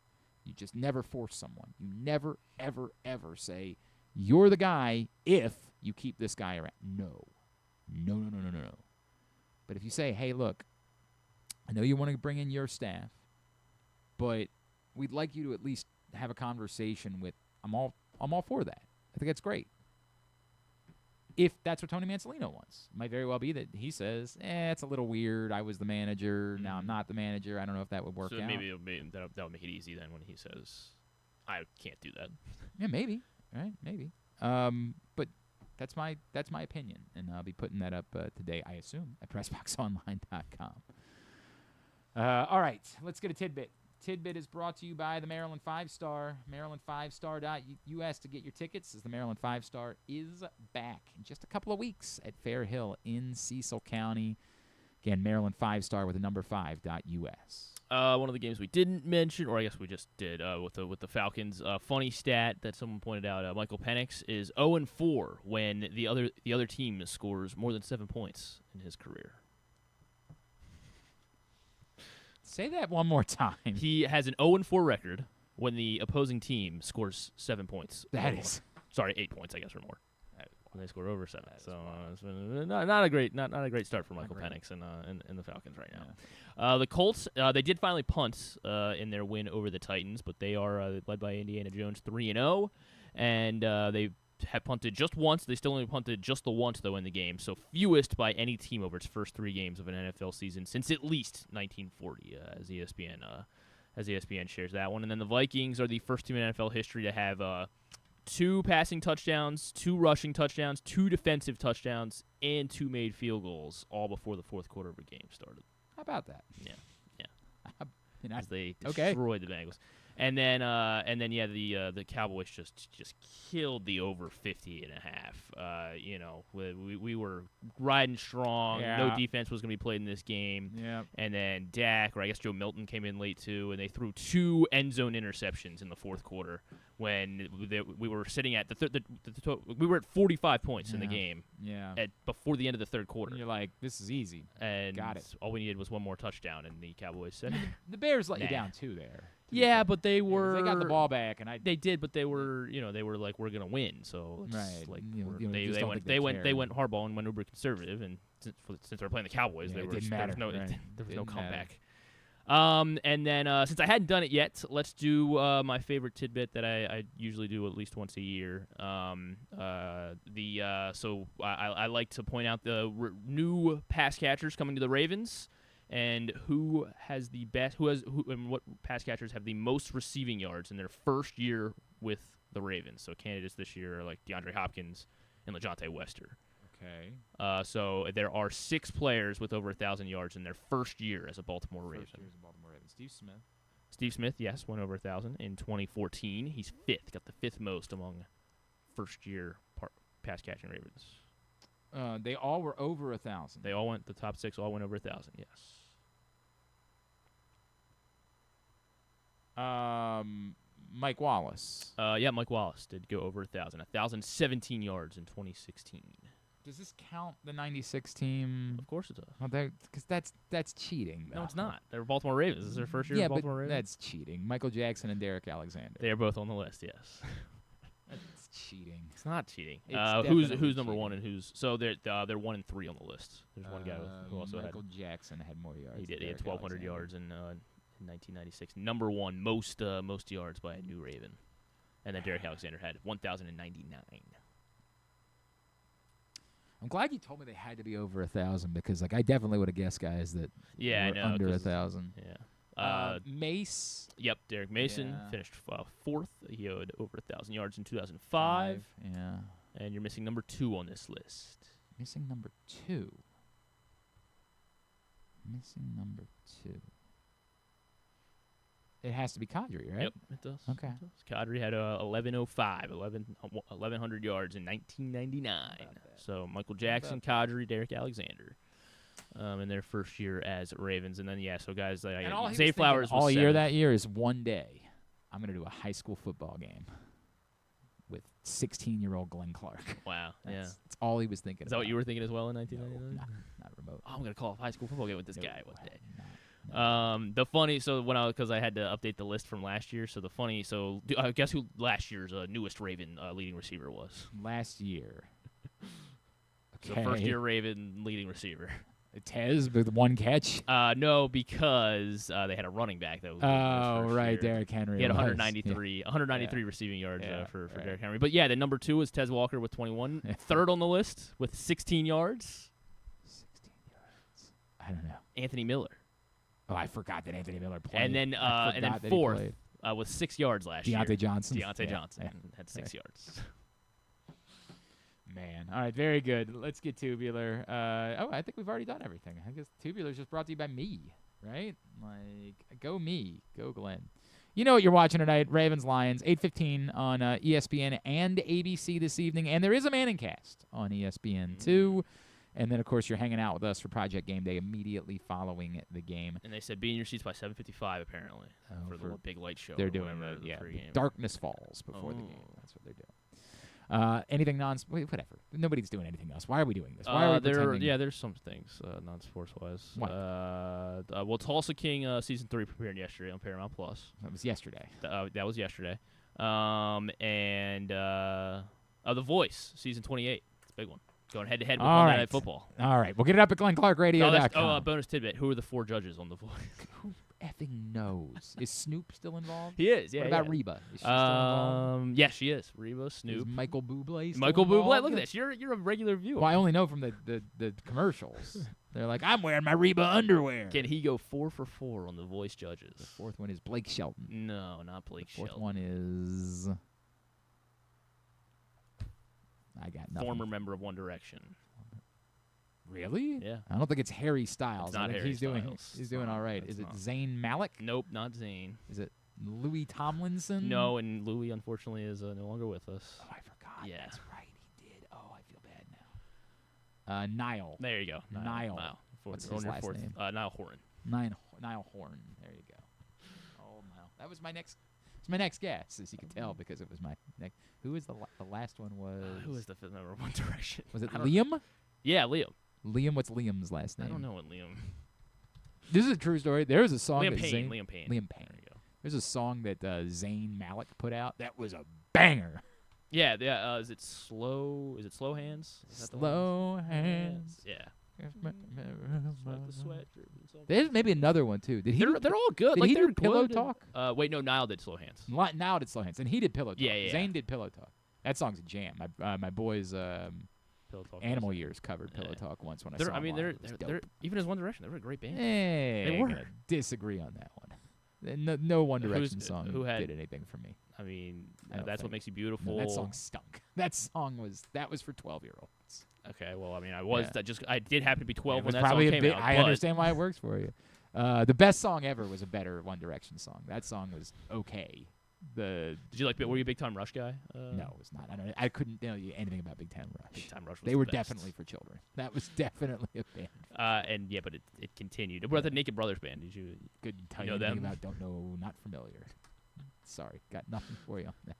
You just never force someone. You never, ever, ever say, you're the guy if you keep this guy around. No. No. But if you say, hey, look, I know you want to bring in your staff, but we'd like you to at least have a conversation with, I'm all for that. I think that's great. If that's what Tony Mansalino wants. It might very well be that he says, it's a little weird. I was the manager. Now I'm not the manager. I don't know if that would work out. Maybe that'll make it easy then when he says, I can't do that. Yeah, maybe. Right? Maybe. But that's my opinion, and I'll be putting that up today, I assume, at PressBoxOnline.com. All right, let's get a tidbit. Tidbit is brought to you by the Maryland 5-Star, Maryland5star.us to get your tickets, as the Maryland 5-Star is back in just a couple of weeks at Fair Hill in Cecil County. Again, Maryland 5-Star with the number 5.us. One of the games we didn't mention, or I guess we just did, with the Falcons. Funny stat that someone pointed out: Michael Penix is 0-4 when the other team scores more than 7 points in his career. Say that one more time. He has an 0-4 record when the opposing team scores 7 points. That is, 8 points, I guess, or more. When they score over 7, so it's been not a great start for Michael Penix and the Falcons right now. The Colts, they did finally punt in their win over the Titans, but they are led by Indiana Jones 3-0, and they have punted just once. They still only punted just the once though in the game, so fewest by any team over its first 3 games of an NFL season since at least 1940, as ESPN shares that one. And then the Vikings are the first team in NFL history to have 2 passing touchdowns, 2 rushing touchdowns, 2 defensive touchdowns, and 2 made field goals, all before the fourth quarter of a game started. How about that? Yeah. As they destroyed the Bengals. And then the Cowboys just killed the over 50.5. We were riding strong. Yeah. No defense was going to be played in this game. Yeah. And then Dak, or I guess Joe Milton, came in late too, and they threw 2 end zone interceptions in the fourth quarter when we were sitting at we were at 45 points in the game. Yeah. Before the end of the third quarter. And you're like, this is easy. And got it. All we needed was one more touchdown, and the Cowboys said the Bears let you down too there. Yeah, but they were. They got the ball back, and they did, but they were. They were like, we're gonna win. So they went hardball and went uber conservative, and since they were playing the Cowboys, there was no comeback. And then since I hadn't done it yet, let's do my favorite tidbit that I usually do at least once a year. So I like to point out the new pass catchers coming to the Ravens. And who has the best? And what pass catchers have the most receiving yards in their first year with the Ravens? So candidates this year are like DeAndre Hopkins and LeJontay Wester. Okay. So there are 6 players with over 1,000 yards in their first year as a Baltimore Raven. Steve Smith. Steve Smith, yes, went over 1,000 in 2014. He's fifth, got the fifth most among first-year pass catching Ravens. They all were over 1,000. They all went. The top 6 all went over 1,000. Yes. Mike Wallace. Yeah, Mike Wallace did go over 1,000. 1,017 yards in 2016. Does this count the 96 team? Of course it does. Well, because that's cheating. No, it's not. They're Baltimore Ravens. This is their first year Yeah, as Baltimore but Ravens. that's cheating. Michael Jackson and Derrick Alexander. They are both on the list, yes. That's cheating. It's not cheating. It's Who's definitely number cheating. 1 and who's so they're 1 and 3 on the list. There's one guy who also Michael Jackson had more yards. He did. than He had Derrick 1,200 Alexander. yards in 1996. Number 1 most yards by a new Raven, and then Derrick Alexander had 1,099. I'm glad you told me they had to be over 1,000 because, like, I definitely would have guessed guys that Yeah, I were know, under 'cause- 1,000. Yeah. Mace. Yep, Derek Mason Yeah. finished 4th. He had over 1,000 yards in 2005. Yeah. And you're missing number 2 on this list. Missing number 2. Missing number 2. It has to be Kadri, right? Yep, it does. Okay. It does. Kadri had 1,100 yards in 1999. So Michael Jackson, Kadri, Derrick Alexander, in their first year as Ravens, and then so guys like And all he Zay was Flowers thinking all was year 7th. that year is one day I'm going to do a high school football game with 16-year-old Glenn Clark. Wow. That's all he was thinking. Is that what you were thinking as well in 1999? Not remote. Oh, I'm gonna call a high school football game with this guy one day. No. The funny, because I had to update the list from last year. So guess who last year's newest Raven leading receiver was? Last year. The first year Raven leading receiver. Tez with 1 catch. No, because they had a running back that was. Oh, right, year. Derrick Henry. He had was. 193 Yeah. receiving yards for right. Derrick Henry. But yeah, the number 2 is Tez Walker with 21. Third on the list with 16 yards. 16 yards. I don't know. Anthony Miller. Oh, I forgot that Anthony Miller played. And then fourth with 6 yards last year. Deontay Johnson. Deontay Johnson Yeah. had 6 yards. Man. All right, very good. Let's get Tubular. I think we've already done everything. I guess Tubular's just brought to you by me, right? Like, go me. Go Glenn. You know what you're watching tonight, Ravens-Lions, 8:15 on ESPN and ABC this evening. And there is a Manning cast on ESPN, too. And then, of course, you're hanging out with us for Project Game Day immediately following the game. And they said be in your seats by 7:55 apparently for the big light show. They're or doing whatever, the pregame. darkness falls before the game. That's what they're doing. Anything whatever. Nobody's doing anything else. Why are we doing this? Why are we pretending? There's some things non-sports wise. What? Tulsa King season 3 premiered yesterday on Paramount Plus. That was yesterday. That was yesterday. And The Voice season 28. It's a big one. Going head to head with Monday Night Football. All right, we'll get it up at GlennClarkRadio.com. Bonus tidbit. Who are the 4 judges on The Voice? Who effing knows? Is Snoop still involved? He is. Yeah. What about Reba? Is she still involved? Yeah, she is. Reba, Snoop, Is Michael Bublé. Still Michael Bublé. involved? Look at this. You're a regular viewer. Well, I only know from the commercials. They're like, I'm wearing my Reba underwear. Can he go 4 for 4 on The Voice judges? The 4th one is Blake Shelton. No, not Blake The 4th Shelton. one is. I got nothing. Former member of One Direction. Really? Yeah. I don't think it's Harry Styles. It's not I think Harry he's doing. Styles. He's doing all right. It's Is it not. Zayn Malik? Nope, not Zayn. Is it Louis Tomlinson? No, and Louis unfortunately is no longer with us. Oh, I forgot. Yeah. That's right. He did. Oh, I feel bad now. Niall. There you go. Niall. What's his last name? Niall Horan. Niall Horn. There you go. Oh, Niall. That was my next. It's my next guess, as you can tell, because it was my next. Who was the last one? Was Who was the 5th member of One Direction? Was it Liam? Yeah, Liam. Liam. What's Liam's last name? I don't know what Liam. This is a true story. There was a song Liam that Payne. Zayn, Liam Payne. Liam Payne. There you go. There's a song that Zayn Malik put out. That was a banger. Yeah. Is it Slow? Is it Slow Hands? Is that the Slow one? Hands. Yeah. Sweat the sweat. Something. There's maybe another one too. Did he? They're all good. Did like he they're do Pillow good. Talk? Wait, no. Niall did Slow Hands. Now did Slow Hands, and he did Pillow Talk. Yeah. Zayn did Pillow Talk. That song's a jam. My boys Pillow Talk. Animal Years covered Pillow Talk once when I saw them live. It was they're dope. even as One Direction. They were a great band. They were. gonna disagree on that one. No One Direction song who did anything for me. I mean, I don't that's think. what makes you beautiful. No, that song stunk. That was for 12-year-olds. Okay, well, I mean, I did happen to be 12 It when was that probably song a came bit. out. I but understand why it works for you. The best song ever was a better One Direction song. That song was okay. Did you like? Were you a Big Time Rush guy? No, it was not. I couldn't tell you anything about Big Time Rush. Big Time Rush. Was they the were best. definitely for children. That was definitely a band. And yeah, but it continued. What about the Naked Brothers band? Did you Couldn't tell you you know anything them? about. Don't know. Not familiar. Sorry, got nothing for you on that.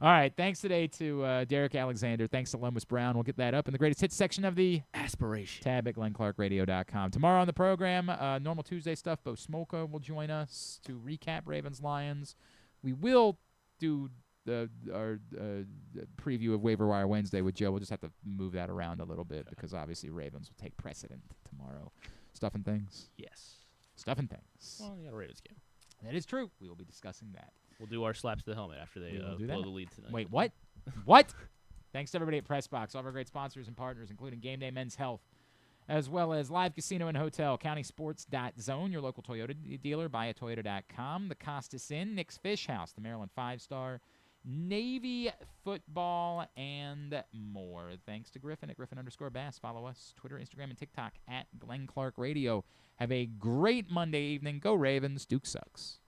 All right, thanks today to Derrick Alexander. Thanks to Lomas Brown. We'll get that up in the greatest hits section of the Aspiration tab at GlennClarkRadio.com. Tomorrow on the program, normal Tuesday stuff. Bo Smolka will join us to recap Ravens-Lions. We will do our preview of Waiver Wire Wednesday with Joe. We'll just have to move that around a little bit because obviously Ravens will take precedent tomorrow. Stuff and things. Yes. Stuff and things. Well, you got a Ravens game. That is true. We will be discussing that. We'll do our slaps to the helmet after they blow the lead tonight. Wait, what? What? Thanks to everybody at PressBox, all of our great sponsors and partners, including Gameday Men's Health, as well as Live Casino and Hotel, CountySports.zone, your local Toyota dealer, buyatoyota.com, the Costas Inn, Nick's Fish House, the Maryland 5-Star, Navy Football, and more. Thanks to Griffin at Griffin_Bass. Follow us, Twitter, Instagram, and TikTok at Glenn Clark Radio. Have a great Monday evening. Go Ravens. Duke sucks.